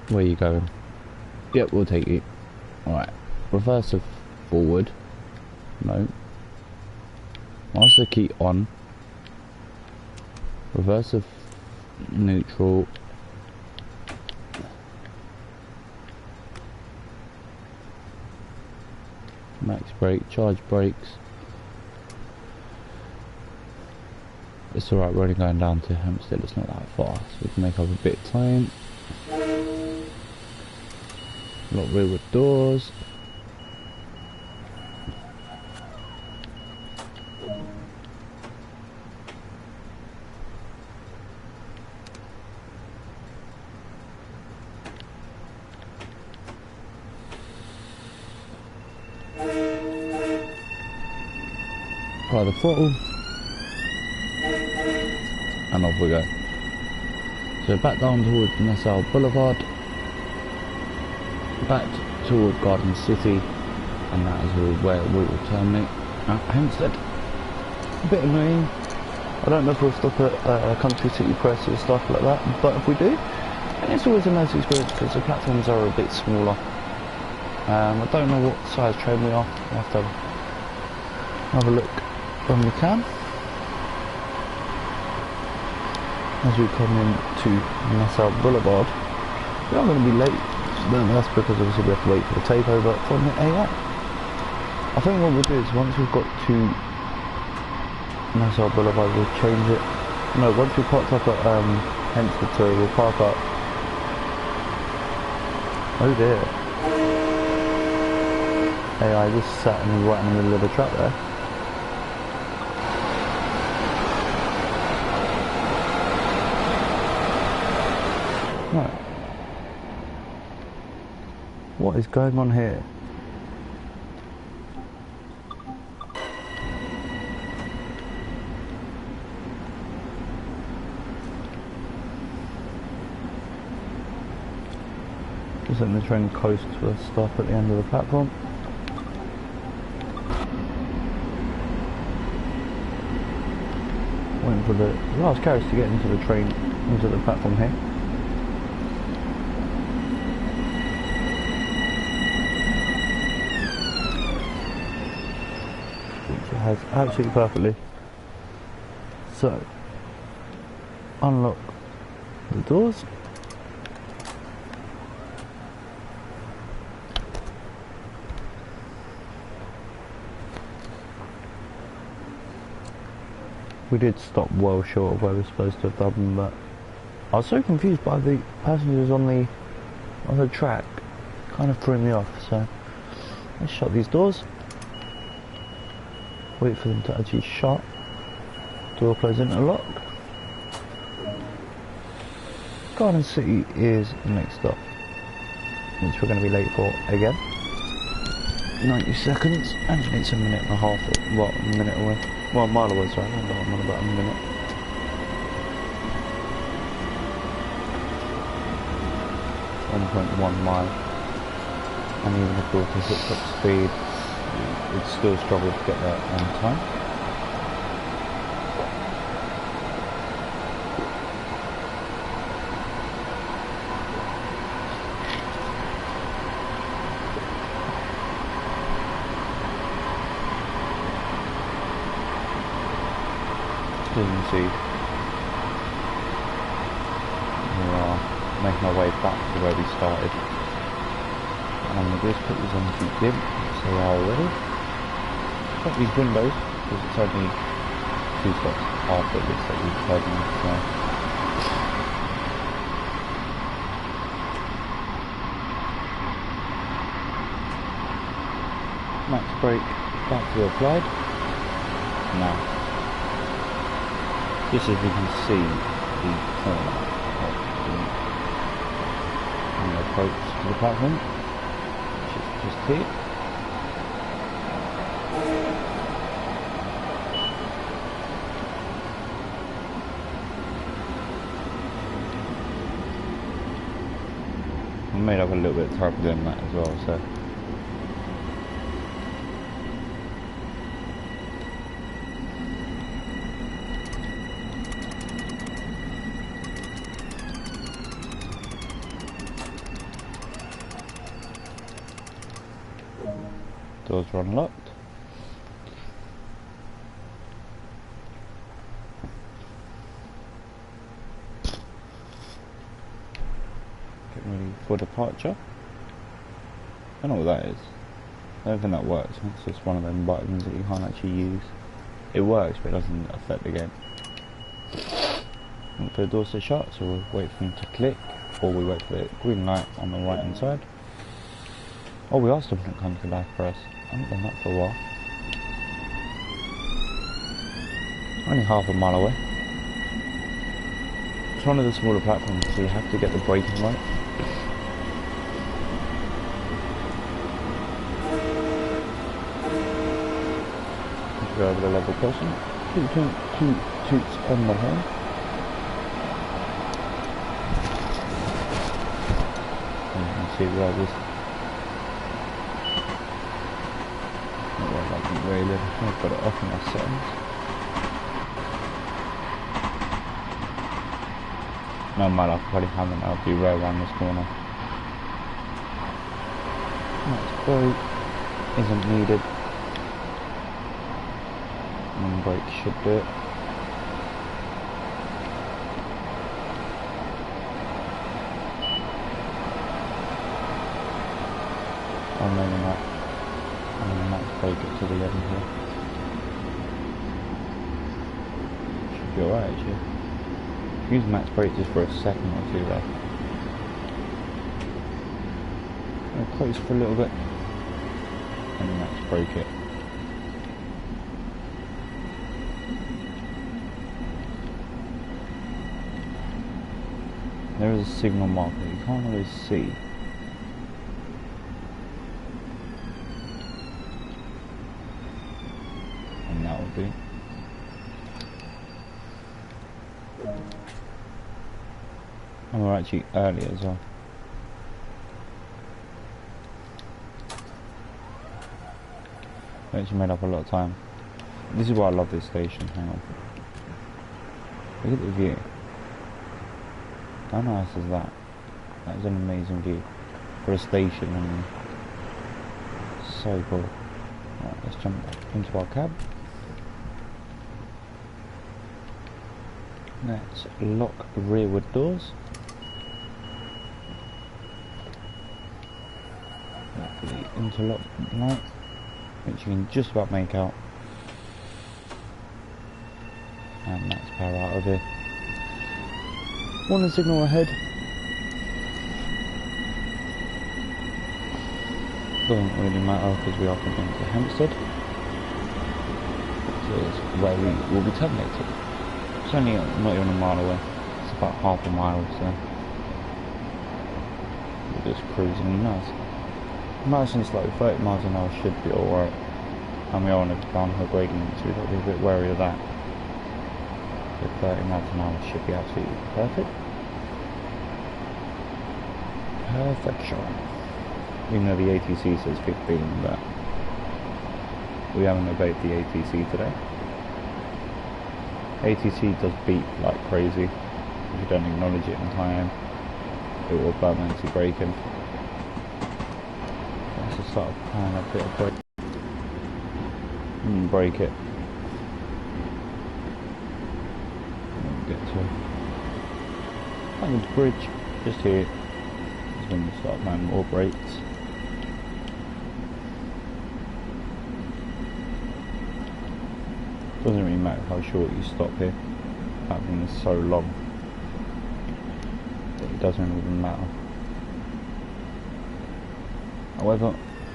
Where are you going? Yep, we'll take you. Alright, reverse of forward. No. Master key on. Reverse of neutral. Max brake, charge brakes. It's alright, we're only going down to Hempstead, it's not that far, so we can make up a bit of time. Lock rearward doors. Apply the throttle. And off we go. So back down towards Nassau Boulevard. Back toward Garden City, and that is where we will terminate at Hempstead. A bit annoying. I don't know if we'll stop at Country City Press or stuff like that, but if we do, it's always a nice experience because the platforms are a bit smaller. I don't know what size train we are. We'll have to have a look when we can. As we come into Nassau Boulevard, we are going to be late. Then that's because obviously we have to wait for the takeover from the AI. I think what we'll do is once we've got to Nassau Boulevard, we'll change it. No, once we've parked up at Hempstead, sorry, we'll park up. Oh dear. AI just sat right in the middle of the track there. Right. What is going on here? Just letting the train coast to a stop at the end of the platform. Waiting for the last carriage to get into the train, into the platform here. Which it has absolutely perfectly. So, unlock the doors. We did stop well short of where we're supposed to have done, but I was so confused by the passengers on the track. Kind of threw me off, so let's shut these doors. Wait for them to actually shut. Door closing a lock. Garden City is next up, which we're going to be late for again. 90 seconds, and it's a minute and a half, well, a minute away. Well, a mile away, sorry, I'm on about a minute. .1 mile. And even if we were to hit top speed, we'd still struggle to get there on time. As you can see, we are making our way back to where we started, and this put these on too dim, so they are already. Got these windows because it's only 2 stops after this that we've heard in the snow. Max brake back to applied. Now, just as we can see the corner of the approach to the platform, which is just here. I made up a little bit of trouble doing that as well, so. Doors are unlocked. Getting ready for departure. I don't know what that is. I don't think that works. It's just one of them buttons that you can't actually use. It works, but it doesn't affect the game. Wait for the doors to shut, so we'll wait for them to click, or we wait for the green light on the right hand side. Oh, we are stopping at country life for us. I haven't done that for a while. Only half a mile away. It's one of the smaller platforms, so you have to get the braking right. Go over the level crossing. Two toots on the horn. And you can see where this. Railing. I've got it off in our settings. No matter, I probably haven't. I'll be right around this corner. Max brake isn't needed. And brake should do it. Oh, maybe not. I'm going to max brake it to the end here. Should be alright actually. Use max brake just for a second or two though. I'll close for a little bit and max brake it. There is a signal marker you can't always see. And that will do. And we're actually early as well. We actually made up a lot of time. This is why I love this station. Hang on. Look at the view. How nice is that? That is an amazing view for a station, and so cool. Right, let's jump into our cab. Let's lock the rearward doors. The interlock light, which you can just about make out. And that's power out of here. Warning signal ahead. Doesn't really matter because we are coming to Hempstead. This is where we will be terminated. It's only not even a mile away. It's about half a mile, so we're just cruising nice. Nice and slow, 30 miles an hour should be alright. And we are on a downhill gradient, so we've got to be a bit wary of that. So 30 miles an hour should be absolutely perfect. Perfection. Even though the ATC says 15, but we haven't obeyed the ATC today. ATC does beep like crazy. If you don't acknowledge it in time, it will permanently break in. Let's just start applying a bit of brake. And break it. And get to the bridge, just here. Is when you start applying more brakes. Doesn't really matter how short you stop here. That thing is so long. It doesn't even matter. However,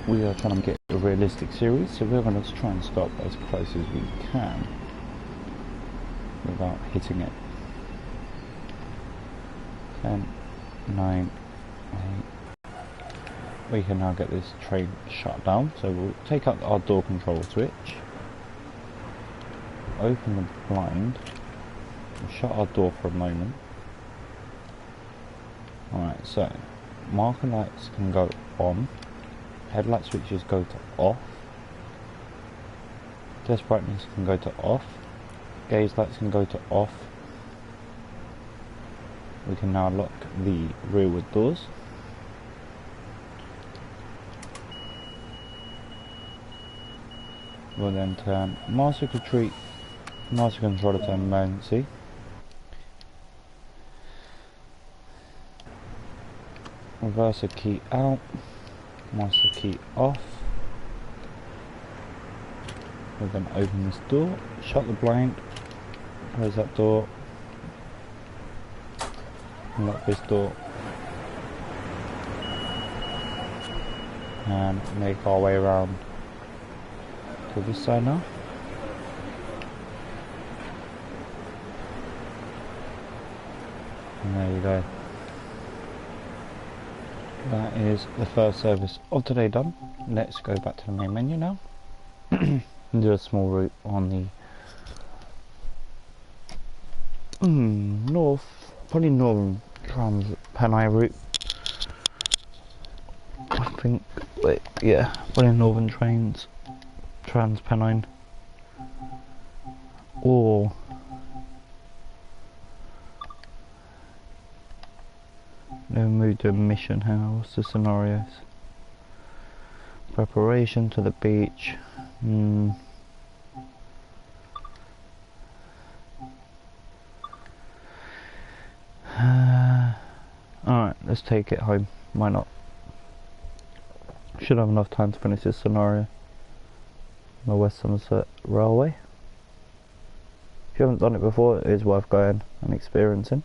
we are trying to get a realistic series, so we're going to try and stop as close as we can without hitting it. 10, 9, 8. We can now get this train shut down, so we'll take out our door control switch, open the blind, we'll shut our door for a moment. Alright, so marker lights can go on, headlight switches go to off, test brightness can go to off, gaze lights can go to off. We can now lock the rearward doors. We'll then turn master controller to emergency. Reverser key out, master key off. We'll then open this door, shut the blind, close that door, unlock this door, and make our way around to this side now. And there you go. That is the first service of today done. Let's go back to the main menu now and do a small route on the probably northern trans Pennine route. I think, wait, yeah, probably northern trains, trans Pennine, or then move to a mission. Hang on, what's the scenarios? Preparation to the beach. Alright, let's take it home. Why not? Should have enough time to finish this scenario. The West Somerset Railway. If you haven't done it before, it is worth going and experiencing.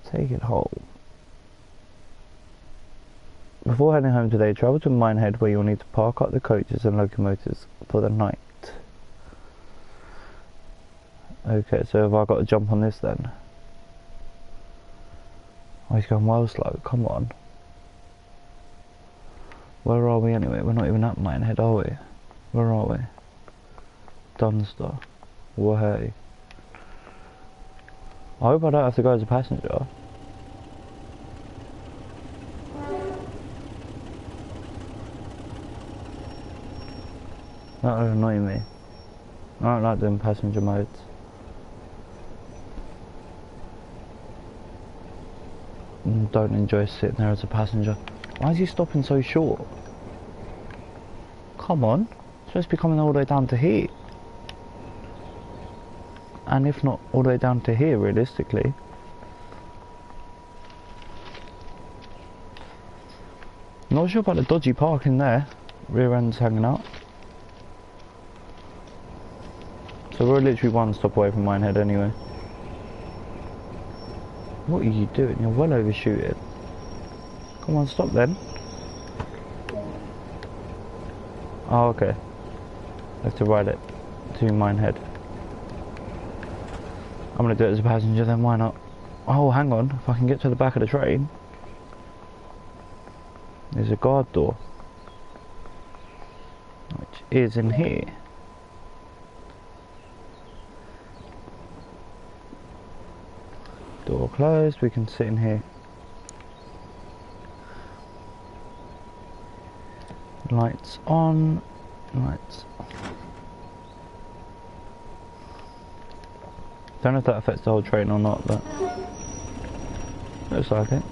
Take it home. Before heading home today, travel to Minehead, where you'll need to park up the coaches and locomotives for the night. Okay, so have I got to jump on this then? Oh, he's going well slow, come on. Where are we anyway? We're not even at Minehead, are we? Where are we? Dunster. Whoa. I hope I don't have to go as a passenger. That would annoy me. I don't like doing passenger modes. Don't enjoy sitting there as a passenger. Why is he stopping so short? Come on. It's supposed to be coming all the way down to here. And if not all the way down to here, realistically. Not sure about the dodgy parking there. Rear end's hanging out. So we're literally one stop away from Minehead anyway. What are you doing? You're well overshooting. Come on, stop then. Oh, okay. I have to ride it to Minehead. I'm gonna do it as a passenger then, why not? Oh, hang on. If I can get to the back of the train. There's a guard door. Which is in here. Door closed, we can sit in here. Lights on, lights. Don't know if that affects the whole train or not, but looks like it.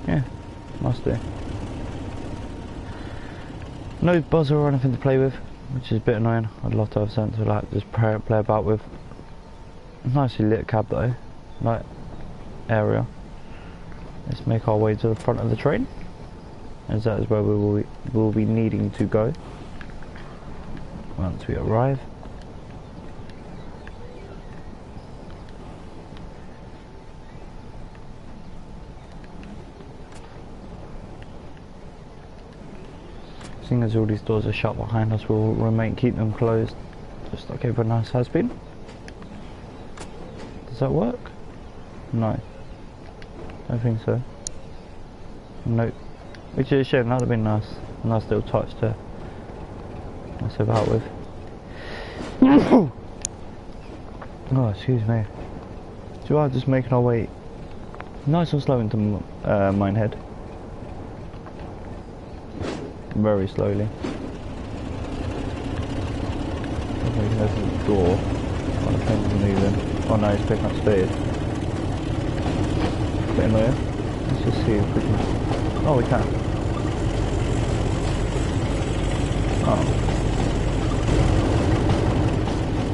Yeah, must do. No buzzer or anything to play with, which is a bit annoying. I'd love to have something to like just play about with. Nicely lit cab though, light area. Let's make our way to the front of the train, as that is where we will be needing to go once we arrive. Seeing as all these doors are shut behind us, we'll keep them closed, just like everyone else has been. Does that work? No. I don't think so. Nope. Which is a shame, that would have been nice. A nice little touch to mess about with. Oh, excuse me. So we are just making our way nice and slow into Minehead. Very slowly. Okay, we can open the door. Oh, the train's moving. Oh no, he's picking up speed. Bit annoying. Let's just see if we can... Oh, we can. Oh.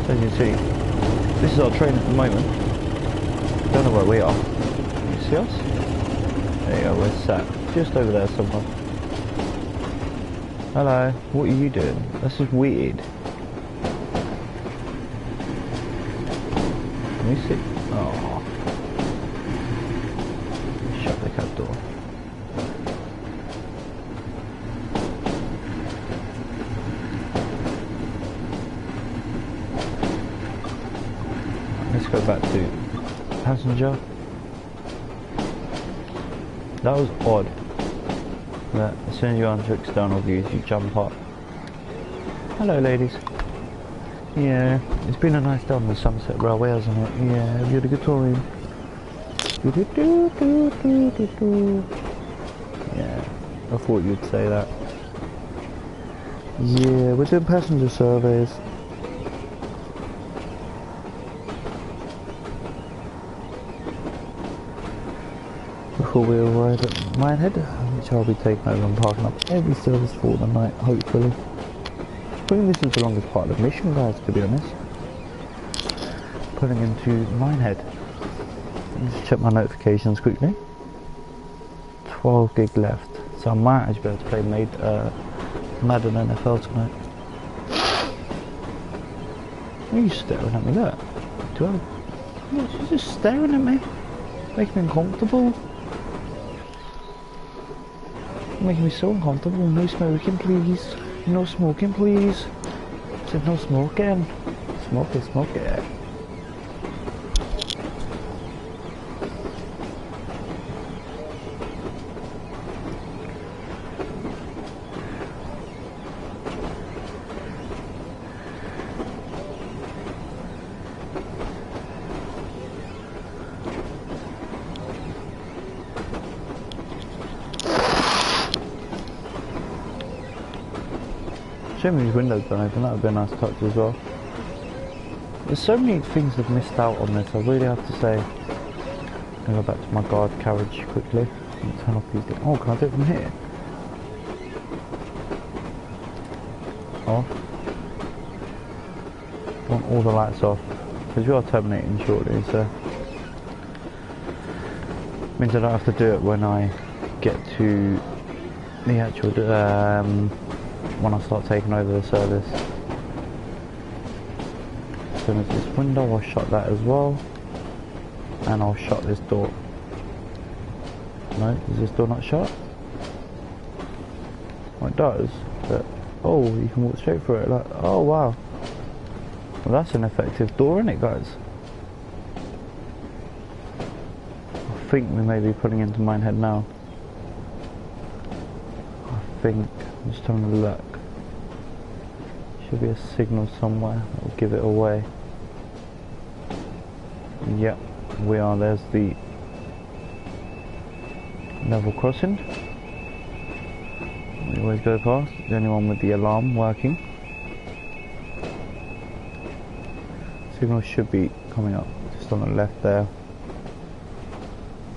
So as you can see, this is our train at the moment. Don't know where we are. Can you see us? There you go, we're sat just over there somewhere. Hello, what are you doing? That's just weird. Can you see? Oh. Shut the cab door. Let's go back to passenger. That was odd. That as soon as you enter external views, you jump up. Hello, ladies. Yeah, it's been a nice day on the Sunset Railway, hasn't it? Yeah, have you had a good time? Yeah, I thought you'd say that. Yeah, we're doing passenger surveys. Before we arrive at Minehead, which I'll be taking over and parking up every service for the night, hopefully. I think this is the longest part of the mission, guys, to be honest. Pulling into Minehead. Just check my notifications quickly. 12 gig left, so I might actually be able to play Madden NFL tonight. Why are you staring at me? Look. She's just staring at me, making me uncomfortable. Making me so uncomfortable. No smoking, please. No smoking, please. I said no smoking. Smoke it, smoke it. assuming these windows don't open, that would be a nice touch as well. There's so many things I've missed out on this, I really have to say. I'm going to go back to my guard carriage quickly and turn off these. Oh, can I do it from here? Off. I want all the lights off, because we are terminating shortly, so means I don't have to do it when I get to the actual, when I start taking over the service. As soon as this window, I'll shut that as well, and I'll shut this door. No, is this door not shut? Well, it does, but oh, you can walk straight through it. Like, oh wow, well that's an effective door, isn't it, guys? I think we may be pulling into Minehead now. I think, I'm just having a look. Should be a signal somewhere that will give it away. Yep, we are. There's the level crossing. We always go past. The only one with the alarm working. Signal should be coming up just on the left there,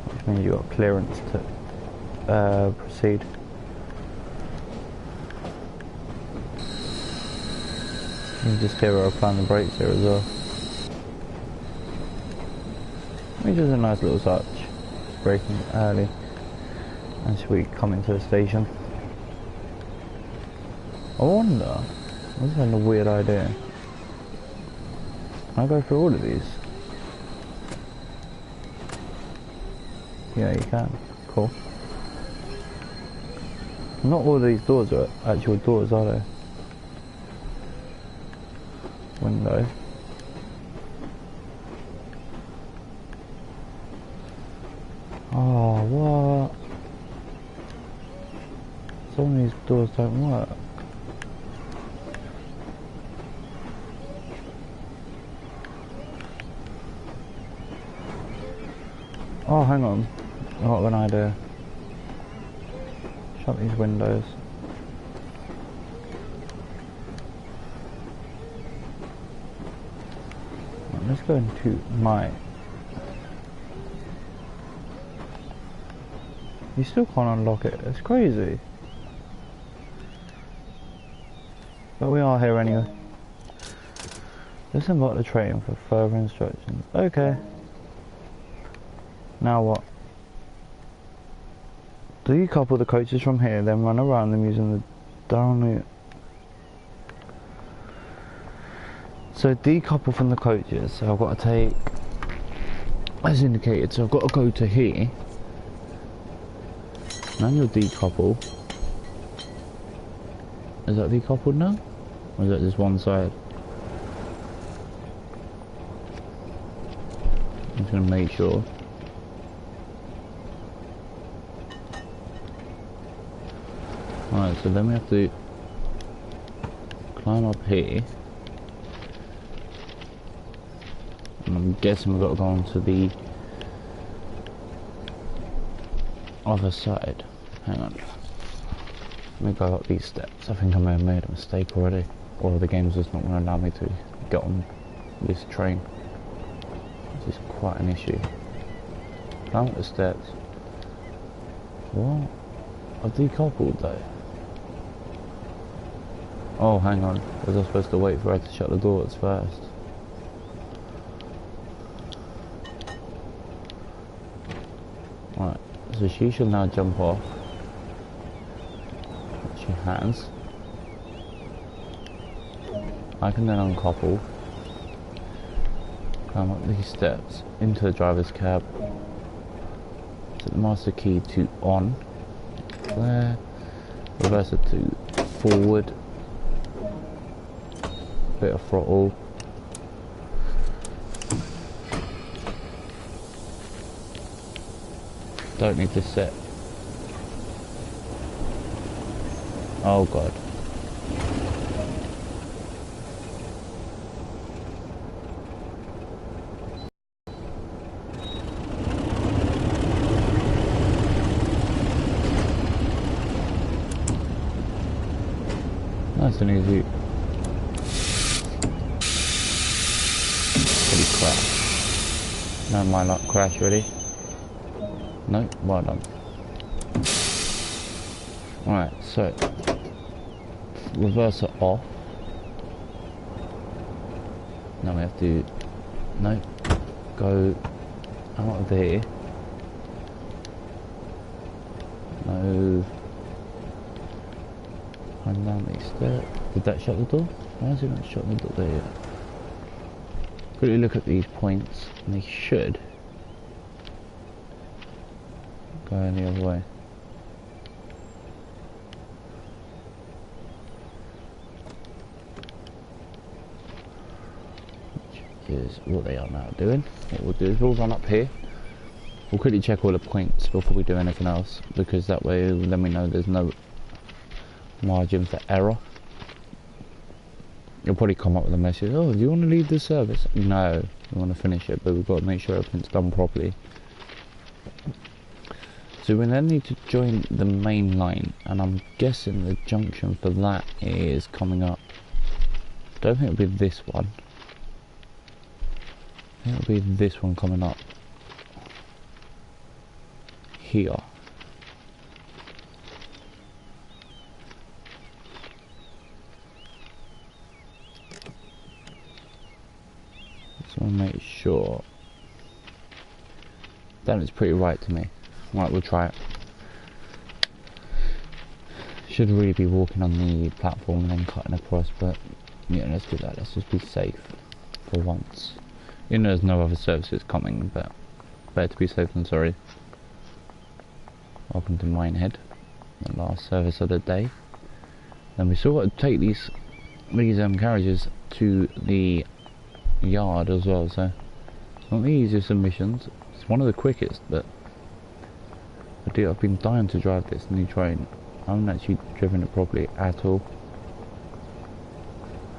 which means you've got clearance to proceed. You can just hear her applying the brakes here as well. Which is a nice little touch. Braking early as we come into the station. I wonder, this is a weird idea. Can I go through all of these? Yeah, you can. Cool. Not all of these doors are actual doors, are they? Window. Oh, what? Some of these doors don't work. Oh, hang on. I've got an idea. Shut these windows. Right, let's go into my... You still can't unlock it. It's crazy. But we are here anyway. Disembark the train for further instructions. Okay. Now what? Decouple the coaches from here, then run around them using the down loop. So decouple from the coaches. So I've got to take, as indicated, so I've got to go to here. Manual decouple. Is that decoupled now? Or is that just one side? I'm just going to make sure. Alright, so then we have to climb up here. And I'm guessing we've got to go onto the other side. Hang on. Let me go up these steps. I think I may have made a mistake already. Or the game's just not going to allow me to get on this train. This is quite an issue. Climb up the steps. What? I've decoupled though. Oh, hang on. Was I supposed to wait for her to shut the doors first? Right, so she should now jump off. She has. I can then uncouple. Climb up these steps into the driver's cab. Set the master key to on. There. Reverse it to forward. Bit of throttle. Don't need to set. Oh god. Nice and easy. Pretty crash. No, my luck, crash ready. No, well done. Alright, so reverse it off. Now we have to go out of here. No. Climb down these stairs. Did that shut the door? Why is it not shut the door there yet? Quickly look at these points, and they should go any other way. Is what they are now doing. What we'll do is we'll run up here. We'll quickly check all the points before we do anything else, because that way then we know there's no margin for error. You'll probably come up with a message, oh, do you want to leave the service? No, we want to finish it, but we've got to make sure everything's done properly. So we then need to join the main line, and I'm guessing the junction for that is coming up. Don't think it'll be this one. It'll be this one coming up here. Just want to make sure that is pretty right to me. Right, we'll try it. Should really be walking on the platform and then cutting across, but yeah, let's do that. Let's just be safe for once. You know there's no other services coming, but better to be safe than sorry. Welcome to Minehead, the last service of the day. And we still got to take these carriages to the yard as well, so not the easiest of missions. It's one of the quickest, but I've been dying to drive this new train. I haven't actually driven it properly at all.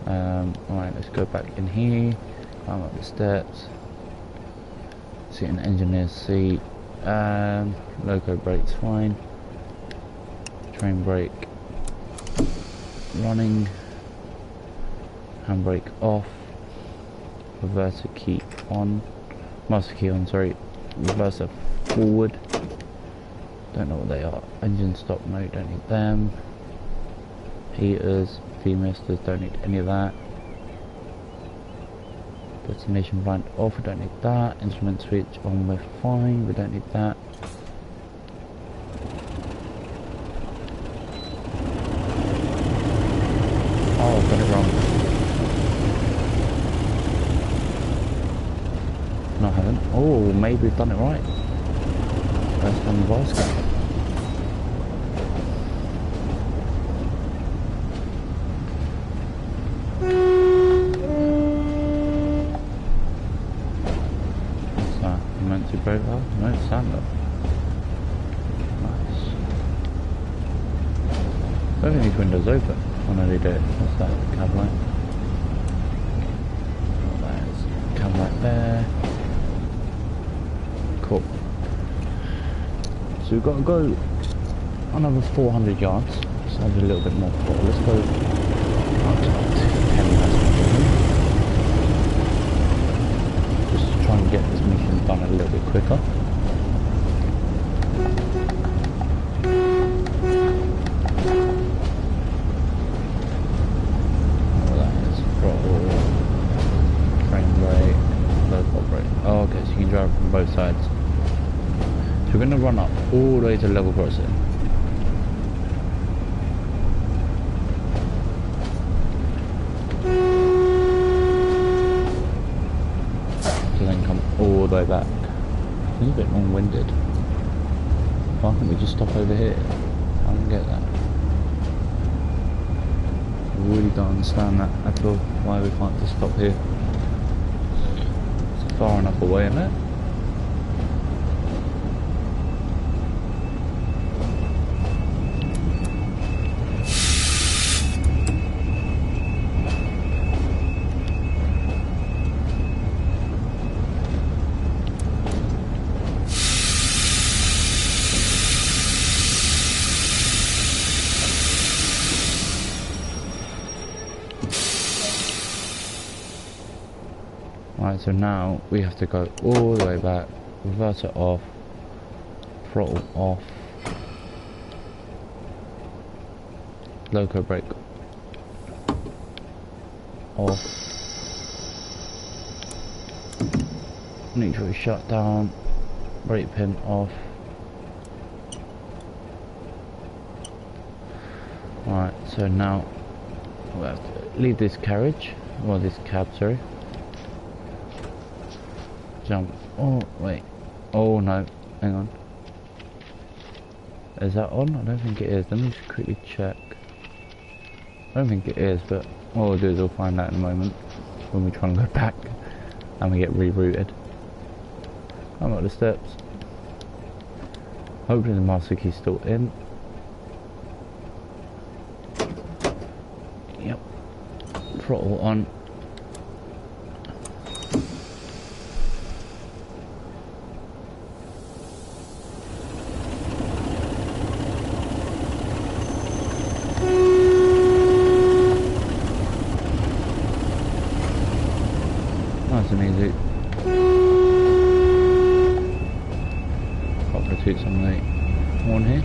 Alright, let's go back in here. Climb up the steps. Sit in the engineer's seat. Loco brake's fine. Train brake running. Handbrake off. Reverser key on. Master key on, sorry. Reverser forward. Don't know what they are. Engine stop, no, don't need them. Heaters, V-misters, don't need any of that. Destination blind off, we don't need that. Instrument switch on, we're fine, we don't need that. Oh, I've done it wrong. No, I haven't. Oh, maybe we've done it right. First time we've asked that. Over. No, stand up. Nice. I don't think these windows open when I do it. What's that? Cab light. There's cab light there. Cool. So we've got to go another 400 yards. So have a little bit more throttle. Let's go up to 10 miles. Try and get this mission done a little bit quicker. Oh, that is throttle, train brake, local brake. Oh, okay, so you can drive from both sides. So we're going to run up all the way to level crossing. All the way back. It's a bit long-winded. Why can't we just stop over here? I don't get that. I really don't understand that at all. Why we can't just stop here. It's far enough away, isn't it? Alright, so now we have to go all the way back, reverse it off, throttle off, loco brake off, neutral shut down, brake pin off. Alright, so now we have to leave this carriage, or this cab, sorry. Jump. Oh, wait. Oh, no. Hang on. Is that on? I don't think it is. Let me just quickly check. I don't think it is, but what we'll do is we'll find out in a moment when we try and go back and we get rerouted. I'm up the steps. Hopefully the master key's still in. Yep. Throttle on. Nice and easy. Couple of toots on the horn here.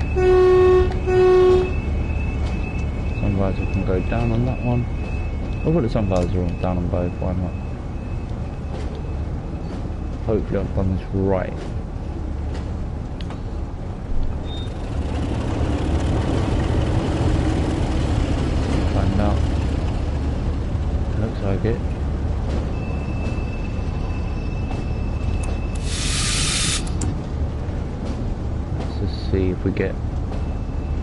Sunvisor can go down on that one. I'll put the sunvisor down on both, why not? Hopefully I've done this right. Find out. Looks like it. See if we get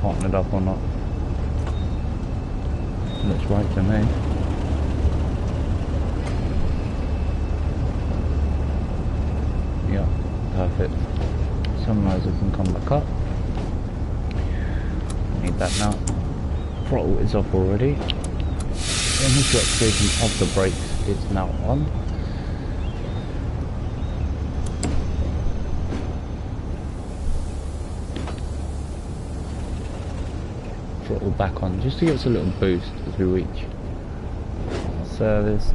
partnered up or not. Looks right to me. Yeah, perfect. Sunriser can come back up. Need that now. Throttle is off already. Initial activation of the brakes is now on. Throttle back on just to give us a little boost as we reach service.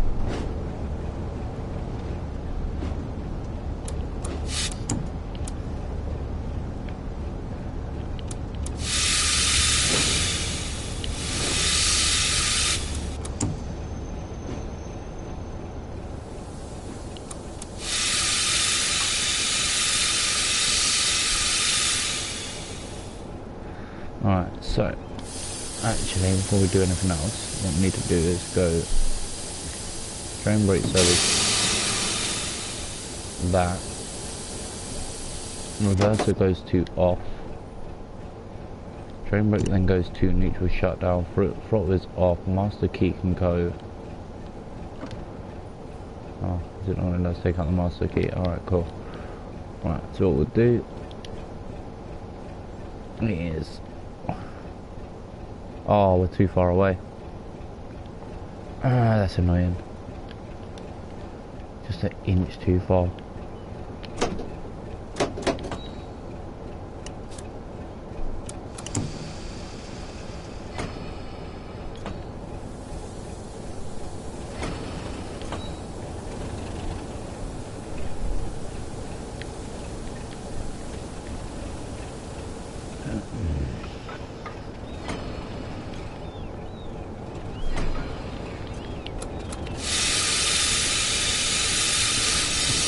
Alright, so actually, before we do anything else, what we need to do is go train brake service that, reverser goes to off, train brake then goes to neutral shutdown, throttle is off, master key can go, oh, is it not? Let's take out the master key. Alright, cool. Right, so what we'll do is, oh, we're too far away. Ah, that's annoying. Just an inch too far.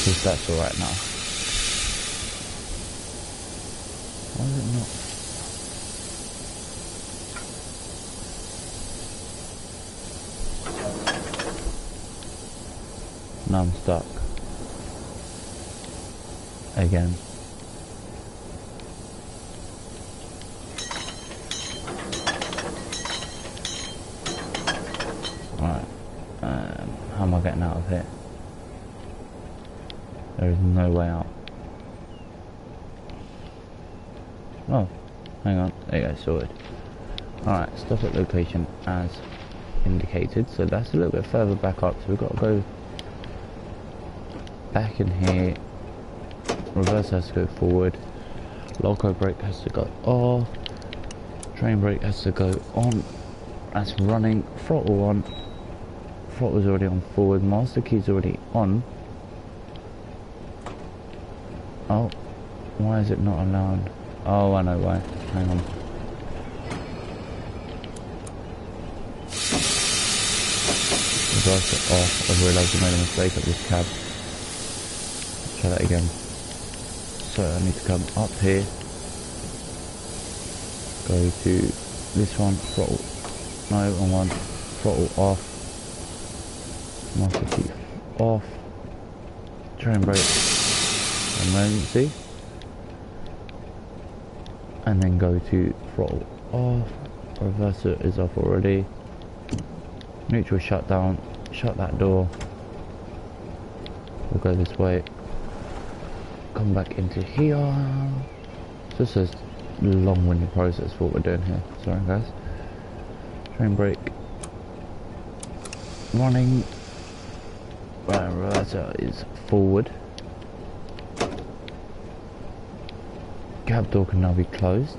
If that's alright now. Why is it not? Now I'm stuck. Again. Alright. How am I getting out of here? There is no way out. Oh, hang on. There you go, sorted. Alright, stop at location as indicated. So that's a little bit further back up. So we've got to go back in here. Reverse has to go forward. Loco brake has to go off. Train brake has to go on. That's running. Throttle on. Throttle's already on forward. Master key's already on. Oh, why is it not allowed? Oh, I know why. Hang on. Reverse it off. I realised I made a mistake at this cab. Try that again. So I need to come up here. Go to this one, throttle. No, on one. Throttle off. Master key off. Train brake. Emergency. And then go to throttle off. Reverser is off already. Neutral shutdown. Shut that door. We'll go this way. Come back into here. This is a long-winded process for what we're doing here. Sorry guys. Train brake. Running. Right, reverser is forward. Cab door can now be closed.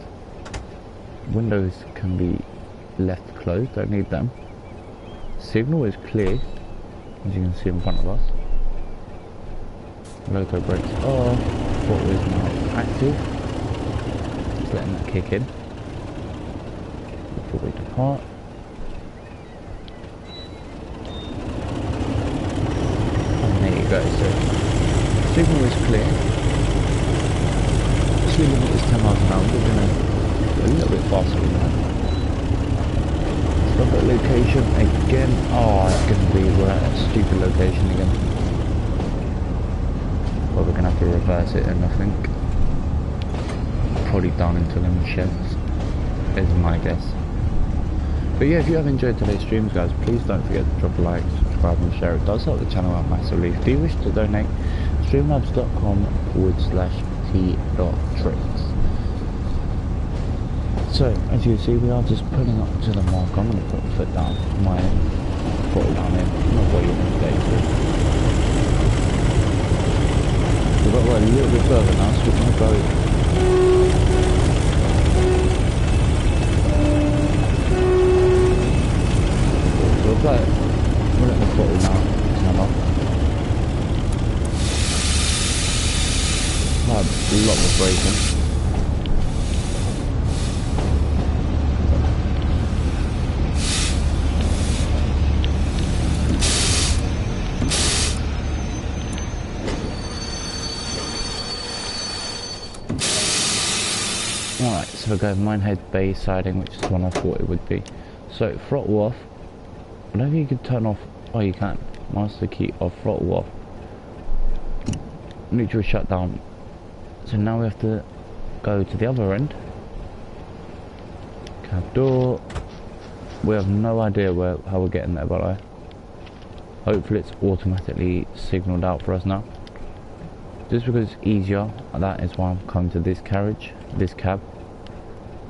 Windows can be left closed, don't need them. Signal is clear, as you can see in front of us. Loco brakes off. Throttle is now active. Just letting that kick in before we depart. And there you go. So signal is clear. Speed limit is 10 miles an hour. We're gonna go a little bit faster than that. Stop at location again. Oh, it's gonna be a stupid location again. But we're gonna have to reverse it, and I think probably down into them sheds is my guess. But yeah, if you have enjoyed today's streams, guys, please don't forget to drop a like, subscribe and share. It does help the channel out massively. If you wish to donate, streamlabs.com/t.tricks. So as you see, we are just pulling up to the mark. I'm going to put my foot down, my throttle down in, not what you want to get to. We've got to go a little bit further now, so we're going to go. So we'll play it. We'll let the throttle now turn off. A lot of braking. Alright, so we're going Minehead Bay siding, which is the one I thought it would be. So throttle off. I don't think you can turn off. Oh, you can. Master key off, throttle off. Neutral shutdown. So now we have to go to the other end. Cab door. We have no idea how we're getting there, but hopefully it's automatically signalled out for us now. Just because it's easier, that is why I'm coming to this carriage, this cab.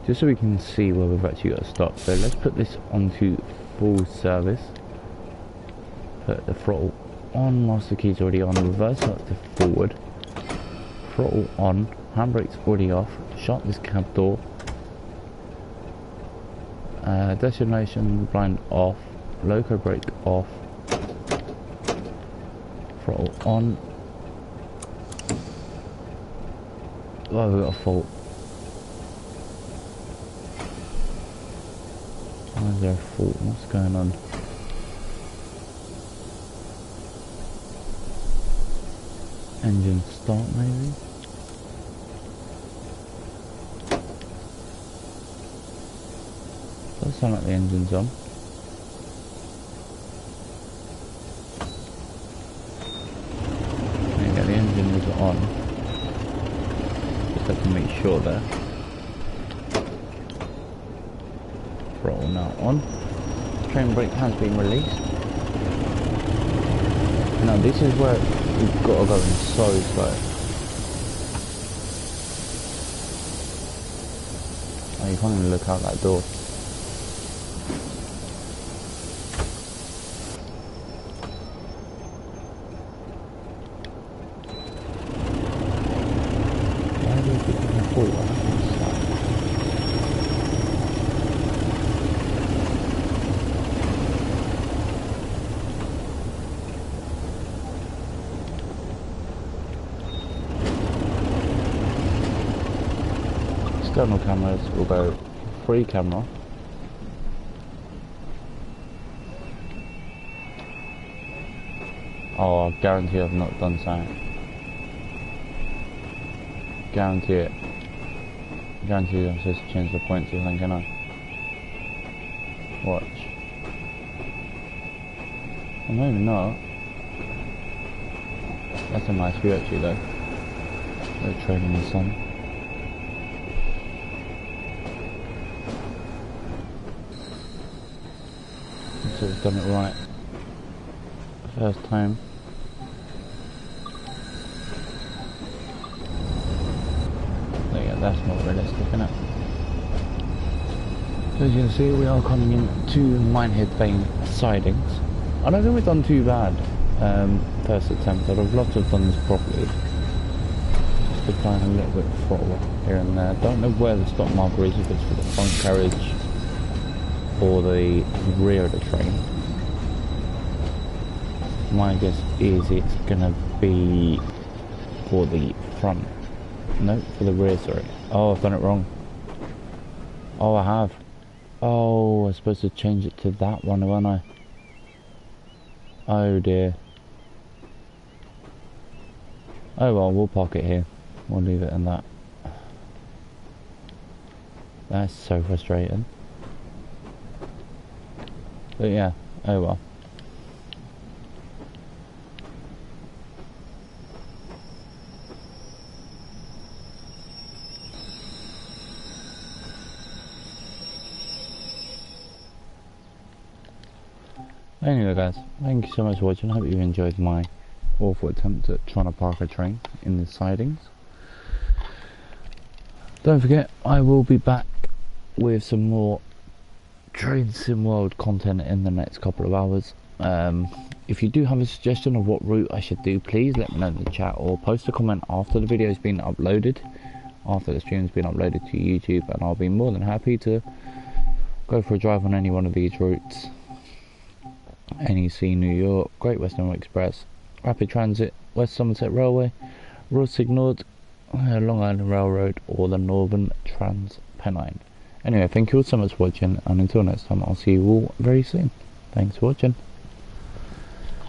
Just so we can see where we've actually got to stop. So let's put this onto full service. Put the throttle on, master key's already on, reverse up to forward. Throttle on, handbrake's already off, shut this cab door. Destination blind off, loco brake off. Throttle on. Oh, we've got a fault. Why is there a fault? What's going on? Engine start maybe? Does sound like the engine's on. There you go, the engine is on. Just have to make sure there. Throttle now on. Train brake has been released. Now this is where we've got to go in so slow. Oh, you can't even look out that door. Why do you keep looking forward? external cameras will go free camera. Oh, I guarantee I've not done something. Guarantee it. Guarantee I'm supposed to change the points or something, can I? Watch. Or maybe not. That's a nice view actually though. The train in the sun. So we've done it right. First time. So yeah, that's not realistic, is it? So as you can see, we are coming into Minehead Vane sidings. I don't think we've done too bad first attempt. I'd have loved to have done this properly. Just to find a little bit of throttle here and there. Don't know where the stop marker is, if it's for the front carriage or the rear of the train. My guess is it's gonna be for the front. No, for the rear, sorry. Oh, I've done it wrong. Oh, I have. Oh, I'm supposed to change it to that one, weren't I? Oh dear. Oh well, we'll park it here. We'll leave it in that. That's so frustrating. But yeah, oh well. Anyway guys, thank you so much for watching. I hope you enjoyed my awful attempt at trying to park a train in the sidings. Don't forget, I will be back with some more Train Sim World content in the next couple of hours. If you do have a suggestion of what route I should do, please let me know in the chat or post a comment after the video's been uploaded, after the stream's been uploaded to YouTube, and I'll be more than happy to go for a drive on any one of these routes. NEC New York, Great Western Express, Rapid Transit, West Somerset Railway, Royal Signal, Long Island Railroad, or the Northern Trans-Pennine. Anyway, thank you all so much for watching, and until next time, I'll see you all very soon. Thanks for watching.